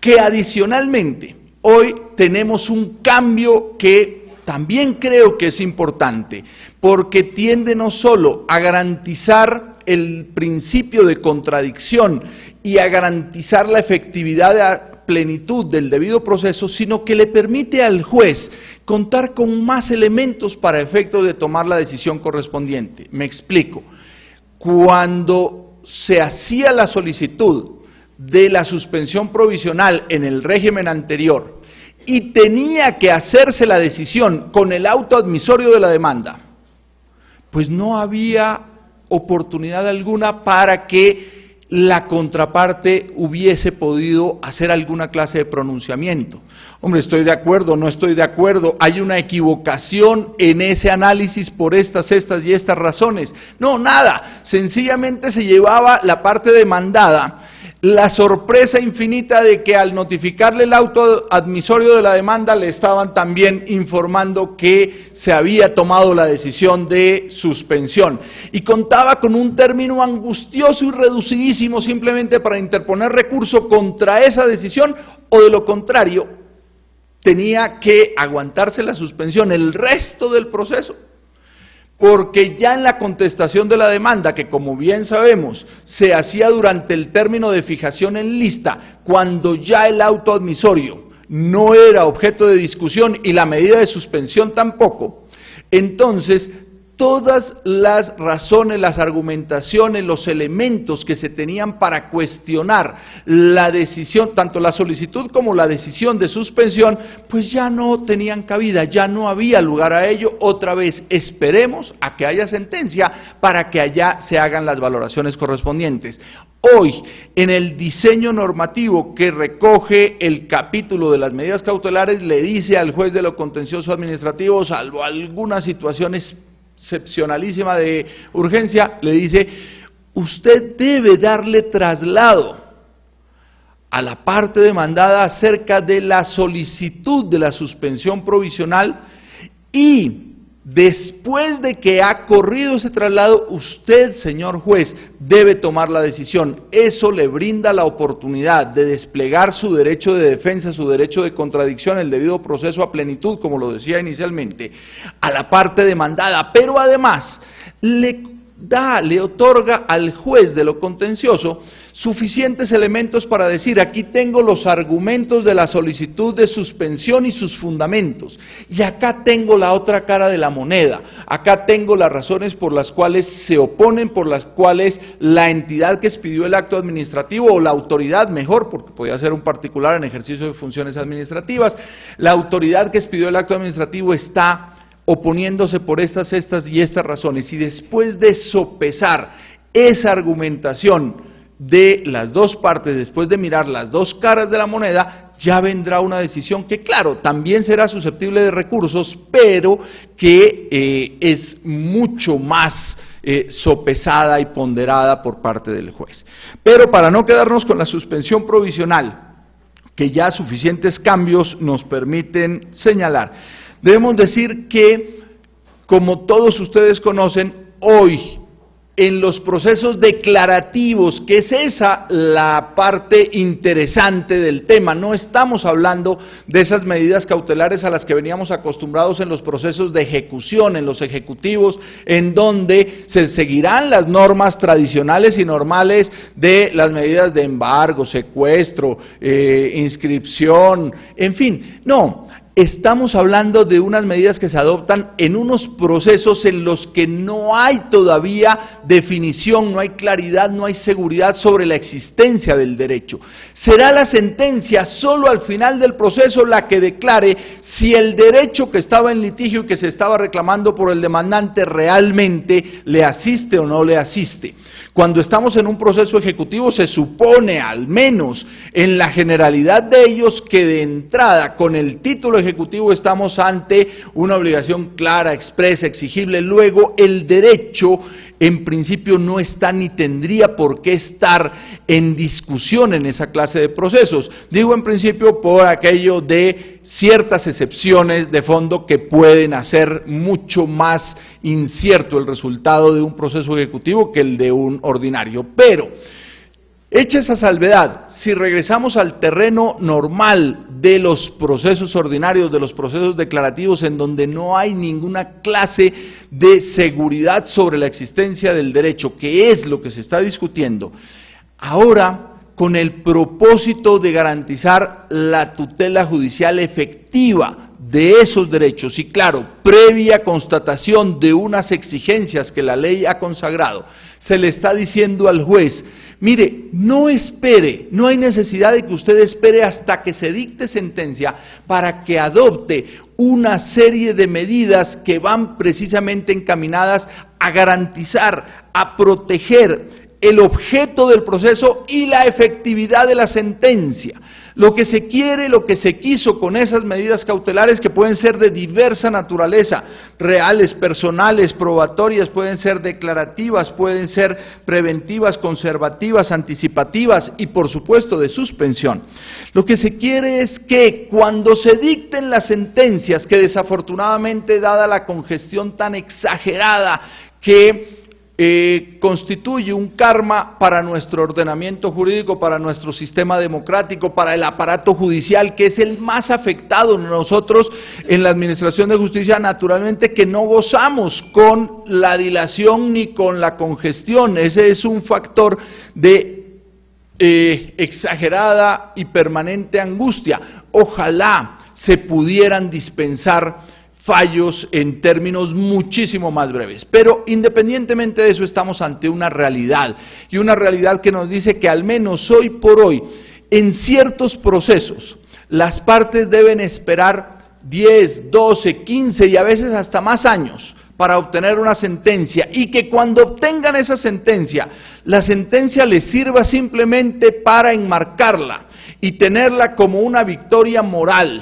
que adicionalmente, hoy tenemos un cambio que también creo que es importante, porque tiende no solo a garantizar el principio de contradicción y a garantizar la efectividad a plenitud del debido proceso, sino que le permite al juez contar con más elementos para efecto de tomar la decisión correspondiente. Me explico. Cuando se hacía la solicitud de la suspensión provisional en el régimen anterior y tenía que hacerse la decisión con el auto admisorio de la demanda, pues no había oportunidad alguna para que la contraparte hubiese podido hacer alguna clase de pronunciamiento. Hombre, estoy de acuerdo, no estoy de acuerdo, hay una equivocación en ese análisis por estas y estas razones. No, nada, sencillamente se llevaba la parte demandada la sorpresa infinita de que al notificarle el auto admisorio de la demanda le estaban también informando que se había tomado la decisión de suspensión y contaba con un término angustioso y reducidísimo simplemente para interponer recurso contra esa decisión, o de lo contrario tenía que aguantarse la suspensión el resto del proceso. Porque ya en la contestación de la demanda, que como bien sabemos, se hacía durante el término de fijación en lista, cuando ya el auto admisorio no era objeto de discusión y la medida de suspensión tampoco, entonces todas las razones, las argumentaciones, los elementos que se tenían para cuestionar la decisión, tanto la solicitud como la decisión de suspensión, pues ya no tenían cabida, ya no había lugar a ello. Otra vez esperemos a que haya sentencia para que allá se hagan las valoraciones correspondientes. Hoy, en el diseño normativo que recoge el capítulo de las medidas cautelares, le dice al juez de lo contencioso administrativo, salvo algunas situaciones excepcionalísima de urgencia, le dice, usted debe darle traslado a la parte demandada acerca de la solicitud de la suspensión provisional y después de que ha corrido ese traslado, usted, señor juez, debe tomar la decisión. Eso le brinda la oportunidad de desplegar su derecho de defensa, su derecho de contradicción, el debido proceso a plenitud, como lo decía inicialmente, a la parte demandada, pero además le otorga al juez de lo contencioso suficientes elementos para decir, aquí tengo los argumentos de la solicitud de suspensión y sus fundamentos, y acá tengo la otra cara de la moneda, acá tengo las razones por las cuales se oponen, por las cuales la entidad que expidió el acto administrativo, o la autoridad mejor, porque podía ser un particular en ejercicio de funciones administrativas, la autoridad que expidió el acto administrativo está oponiéndose por estas y estas razones, y después de sopesar esa argumentación de las dos partes, después de mirar las dos caras de la moneda, ya vendrá una decisión que, claro, también será susceptible de recursos, pero que es mucho más sopesada y ponderada por parte del juez. Pero para no quedarnos con la suspensión provisional, que ya suficientes cambios nos permiten señalar, debemos decir que, como todos ustedes conocen, hoy, en los procesos declarativos, que es esa la parte interesante del tema, no estamos hablando de esas medidas cautelares a las que veníamos acostumbrados en los procesos de ejecución, en los ejecutivos, en donde se seguirán las normas tradicionales y normales de las medidas de embargo, secuestro, inscripción, en fin, no. Estamos hablando de unas medidas que se adoptan en unos procesos en los que no hay todavía definición, no hay claridad, no hay seguridad sobre la existencia del derecho. Será la sentencia solo al final del proceso la que declare si el derecho que estaba en litigio y que se estaba reclamando por el demandante realmente le asiste o no le asiste. Cuando estamos en un proceso ejecutivo se supone, al menos en la generalidad de ellos, que de entrada con el título ejecutivo estamos ante una obligación clara, expresa, exigible. Luego el derecho en principio no está ni tendría por qué estar en discusión en esa clase de procesos. Digo en principio por aquello de ciertas excepciones de fondo que pueden hacer mucho más incierto el resultado de un proceso ejecutivo que el de un ordinario. Pero, hecha esa salvedad, si regresamos al terreno normal de los procesos ordinarios, de los procesos declarativos, en donde no hay ninguna clase de seguridad sobre la existencia del derecho, que es lo que se está discutiendo, ahora, con el propósito de garantizar la tutela judicial efectiva de esos derechos, y claro, previa constatación de unas exigencias que la ley ha consagrado, se le está diciendo al juez, mire, no espere, no hay necesidad de que usted espere hasta que se dicte sentencia para que adopte una serie de medidas que van precisamente encaminadas a garantizar, a proteger el objeto del proceso y la efectividad de la sentencia. Lo que se quiere, lo que se quiso con esas medidas cautelares, que pueden ser de diversa naturaleza, reales, personales, probatorias, pueden ser declarativas, pueden ser preventivas, conservativas, anticipativas y por supuesto de suspensión. Lo que se quiere es que cuando se dicten las sentencias, que desafortunadamente dada la congestión tan exagerada que constituye un karma para nuestro ordenamiento jurídico, para nuestro sistema democrático, para el aparato judicial, que es el más afectado. Nosotros en la Administración de Justicia, naturalmente que no gozamos con la dilación ni con la congestión, ese es un factor de exagerada y permanente angustia. Ojalá se pudieran dispensar fallos en términos muchísimo más breves. Pero independientemente de eso, estamos ante una realidad, y una realidad que nos dice que al menos hoy por hoy, en ciertos procesos, las partes deben esperar 10, 12, 15 y a veces hasta más años para obtener una sentencia, y que cuando obtengan esa sentencia, la sentencia les sirva simplemente para enmarcarla y tenerla como una victoria moral,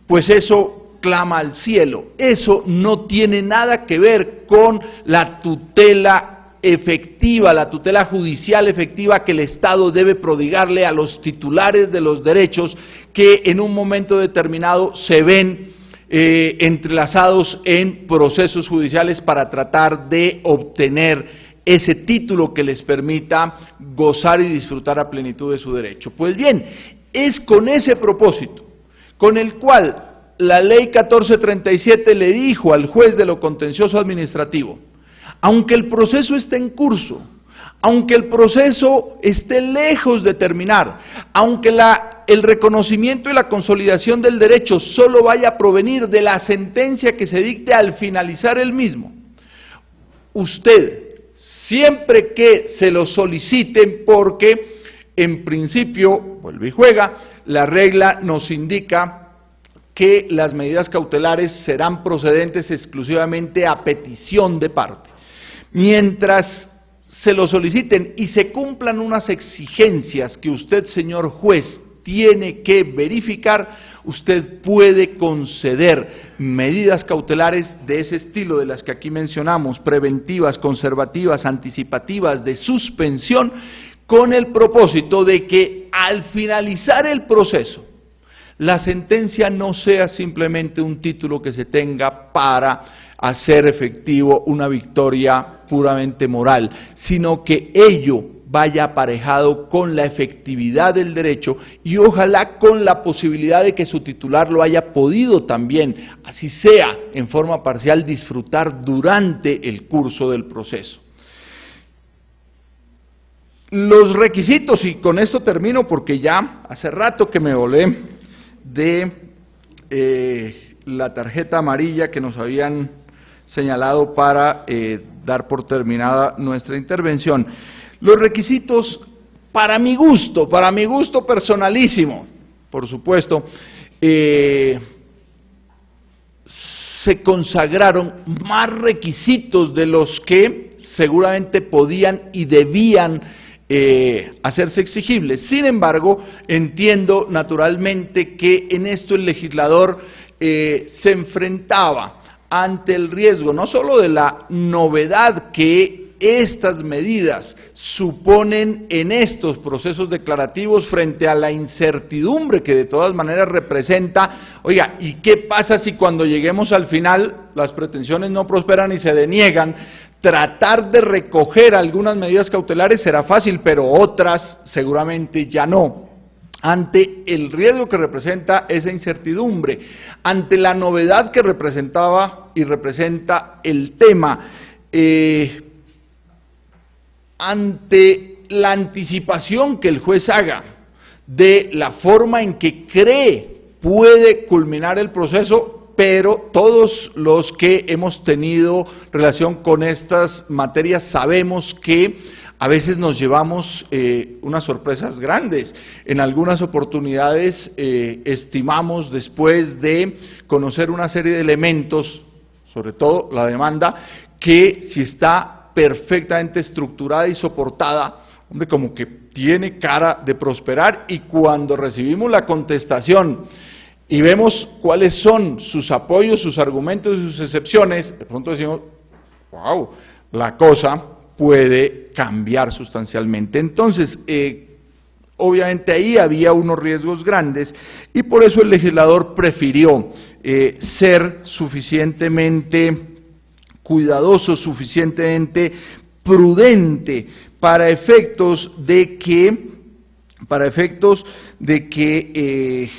pues eso clama al cielo. Eso no tiene nada que ver con la tutela efectiva, la tutela judicial efectiva que el Estado debe prodigarle a los titulares de los derechos que en un momento determinado se ven entrelazados en procesos judiciales para tratar de obtener ese título que les permita gozar y disfrutar a plenitud de su derecho. Pues bien, es con ese propósito con el cual la ley 1437 le dijo al juez de lo contencioso administrativo: aunque el proceso esté en curso, aunque el proceso esté lejos de terminar, aunque el reconocimiento y la consolidación del derecho solo vaya a provenir de la sentencia que se dicte al finalizar el mismo, usted, siempre que se lo soliciten, porque en principio, vuelve y juega, la regla nos indica que las medidas cautelares serán procedentes exclusivamente a petición de parte. Mientras se lo soliciten y se cumplan unas exigencias que usted, señor juez, tiene que verificar, usted puede conceder medidas cautelares de ese estilo, de las que aquí mencionamos, preventivas, conservativas, anticipativas, de suspensión, con el propósito de que al finalizar el proceso, la sentencia no sea simplemente un título que se tenga para hacer efectivo una victoria puramente moral, sino que ello vaya aparejado con la efectividad del derecho y ojalá con la posibilidad de que su titular lo haya podido también, así sea en forma parcial, disfrutar durante el curso del proceso. Los requisitos, y con esto termino porque ya hace rato que me volé de la tarjeta amarilla que nos habían señalado para dar por terminada nuestra intervención. Los requisitos, para mi gusto personalísimo, por supuesto, se consagraron más requisitos de los que seguramente podían y debían hacerse exigibles. Sin embargo, entiendo naturalmente que en esto el legislador se enfrentaba ante el riesgo no solo de la novedad que estas medidas suponen en estos procesos declarativos frente a la incertidumbre que de todas maneras representa, oiga, ¿y qué pasa si cuando lleguemos al final las pretensiones no prosperan y se deniegan? Tratar de recoger algunas medidas cautelares será fácil, pero otras seguramente ya no. Ante el riesgo que representa esa incertidumbre, ante la novedad que representaba y representa el tema, ante la anticipación que el juez haga de la forma en que cree puede culminar el proceso, pero todos los que hemos tenido relación con estas materias sabemos que a veces nos llevamos unas sorpresas grandes. En algunas oportunidades estimamos, después de conocer una serie de elementos, sobre todo la demanda, que si está perfectamente estructurada y soportada, hombre, como que tiene cara de prosperar, y cuando recibimos la contestación y vemos cuáles son sus apoyos, sus argumentos y sus excepciones, de pronto decimos, wow, la cosa puede cambiar sustancialmente. Entonces, obviamente ahí había unos riesgos grandes, y por eso el legislador prefirió ser suficientemente cuidadoso, suficientemente prudente para efectos de que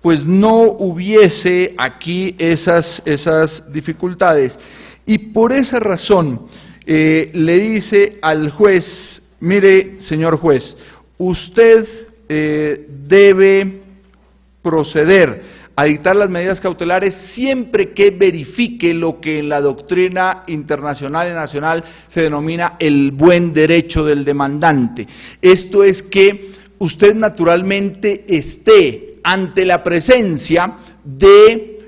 pues no hubiese aquí esas dificultades. Y por esa razón le dice al juez: mire, señor juez, usted debe proceder a dictar las medidas cautelares siempre que verifique lo que en la doctrina internacional y nacional se denomina el buen derecho del demandante. Esto es que usted naturalmente esté ante la presencia de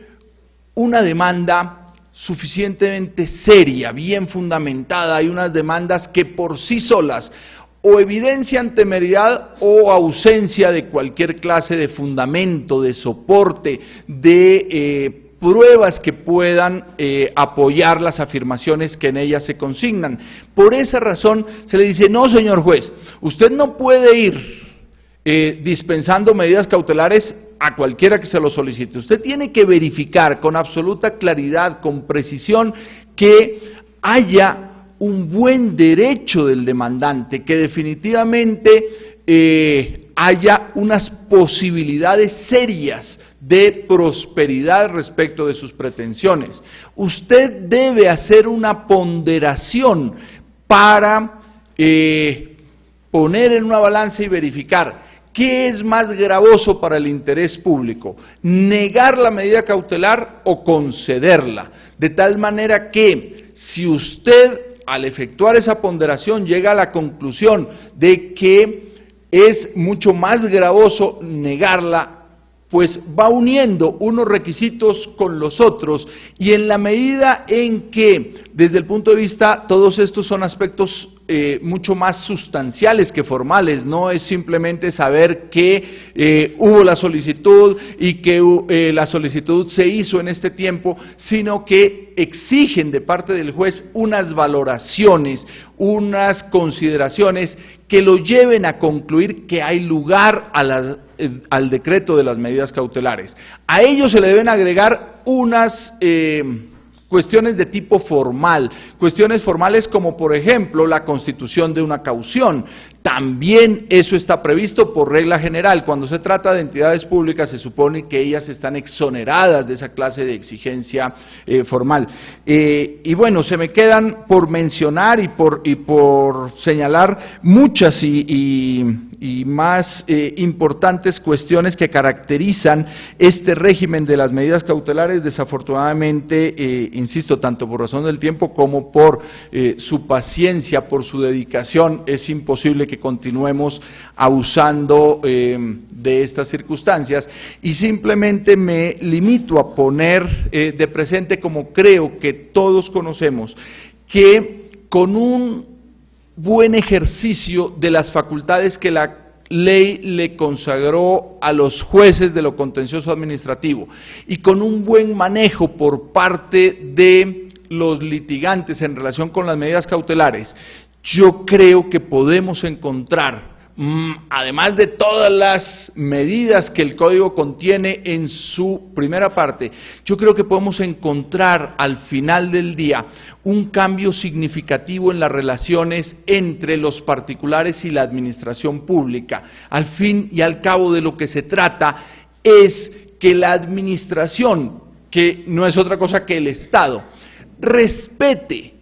una demanda suficientemente seria, bien fundamentada. Hay unas demandas que por sí solas o evidencian temeridad o ausencia de cualquier clase de fundamento, de soporte, de pruebas que puedan apoyar las afirmaciones que en ellas se consignan. Por esa razón se le dice: no, señor juez, usted no puede ir dispensando medidas cautelares a cualquiera que se lo solicite. Usted tiene que verificar con absoluta claridad, con precisión, que haya un buen derecho del demandante, que definitivamente haya unas posibilidades serias de prosperidad respecto de sus pretensiones. Usted debe hacer una ponderación para poner en una balanza y verificar ¿qué es más gravoso para el interés público? ¿Negar la medida cautelar o concederla? De tal manera que si usted al efectuar esa ponderación llega a la conclusión de que es mucho más gravoso negarla, pues va uniendo unos requisitos con los otros, y en la medida en que, desde el punto de vista, todos estos son aspectos mucho más sustanciales que formales, no es simplemente saber que hubo la solicitud y que la solicitud se hizo en este tiempo, sino que exigen de parte del juez unas valoraciones, unas consideraciones que lo lleven a concluir que hay lugar al decreto de las medidas cautelares. A ello se le deben agregar unas cuestiones de tipo formal, cuestiones formales como por ejemplo la constitución de una caución. También eso está previsto por regla general. Cuando se trata de entidades públicas se supone que ellas están exoneradas de esa clase de exigencia formal. Y bueno, se me quedan por mencionar y por señalar muchas y más importantes cuestiones que caracterizan este régimen de las medidas cautelares. Desafortunadamente, insisto, tanto por razón del tiempo como por su paciencia, por su dedicación, es imposible que continuemos abusando de estas circunstancias, y simplemente me limito a poner de presente, como creo que todos conocemos, que con un buen ejercicio de las facultades que la ley le consagró a los jueces de lo contencioso administrativo, y con un buen manejo por parte de los litigantes en relación con las medidas cautelares, yo creo que podemos encontrar, además de todas las medidas que el Código contiene en su primera parte, yo creo que podemos encontrar al final del día un cambio significativo en las relaciones entre los particulares y la administración pública. Al fin y al cabo, de lo que se trata es que la administración, que no es otra cosa que el Estado, respete,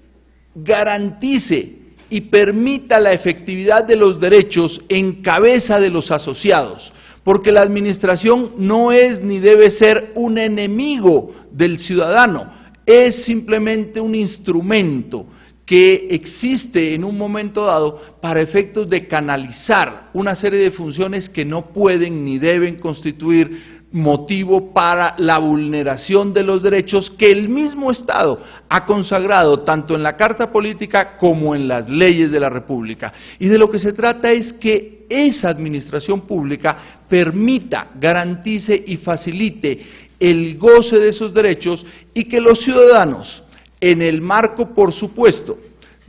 garantice y permita la efectividad de los derechos en cabeza de los asociados, porque la administración no es ni debe ser un enemigo del ciudadano, es simplemente un instrumento que existe en un momento dado para efectos de canalizar una serie de funciones que no pueden ni deben constituir motivo para la vulneración de los derechos que el mismo Estado ha consagrado tanto en la Carta Política como en las leyes de la República. Y de lo que se trata es que esa administración pública permita, garantice y facilite el goce de esos derechos, y que los ciudadanos, en el marco, por supuesto,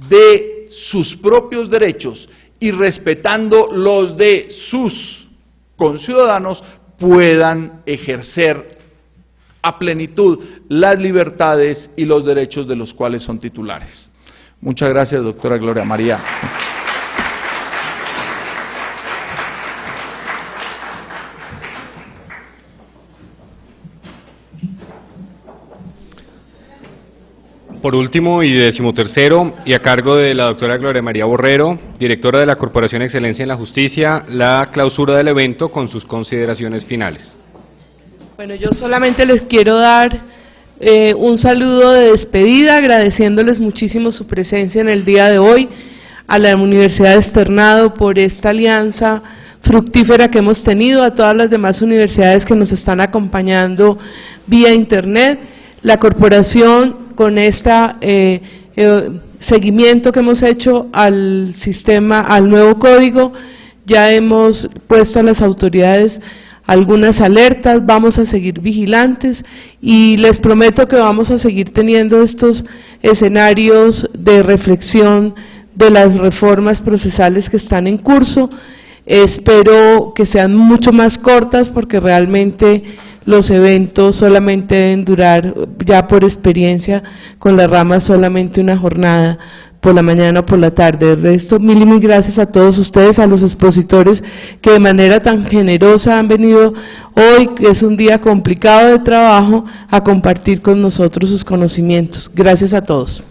de sus propios derechos y respetando los de sus conciudadanos, puedan ejercer a plenitud las libertades y los derechos de los cuales son titulares. Muchas gracias, doctora Gloria María. Por último y 13º, y a cargo de la doctora Gloria María Borrero, directora de la Corporación Excelencia en la Justicia, la clausura del evento con sus consideraciones finales. Bueno, yo solamente les quiero dar un saludo de despedida, agradeciéndoles muchísimo su presencia en el día de hoy, a la Universidad de Externado por esta alianza fructífera que hemos tenido, a todas las demás universidades que nos están acompañando vía internet, la corporación con esta seguimiento que hemos hecho al sistema, al nuevo código. Ya hemos puesto a las autoridades algunas alertas, vamos a seguir vigilantes y les prometo que vamos a seguir teniendo estos escenarios de reflexión de las reformas procesales que están en curso. Espero que sean mucho más cortas porque realmente los eventos solamente deben durar, ya por experiencia con la rama, solamente una jornada por la mañana o por la tarde. El resto, mil y mil gracias a todos ustedes, a los expositores que de manera tan generosa han venido hoy, que es un día complicado de trabajo, a compartir con nosotros sus conocimientos. Gracias a todos.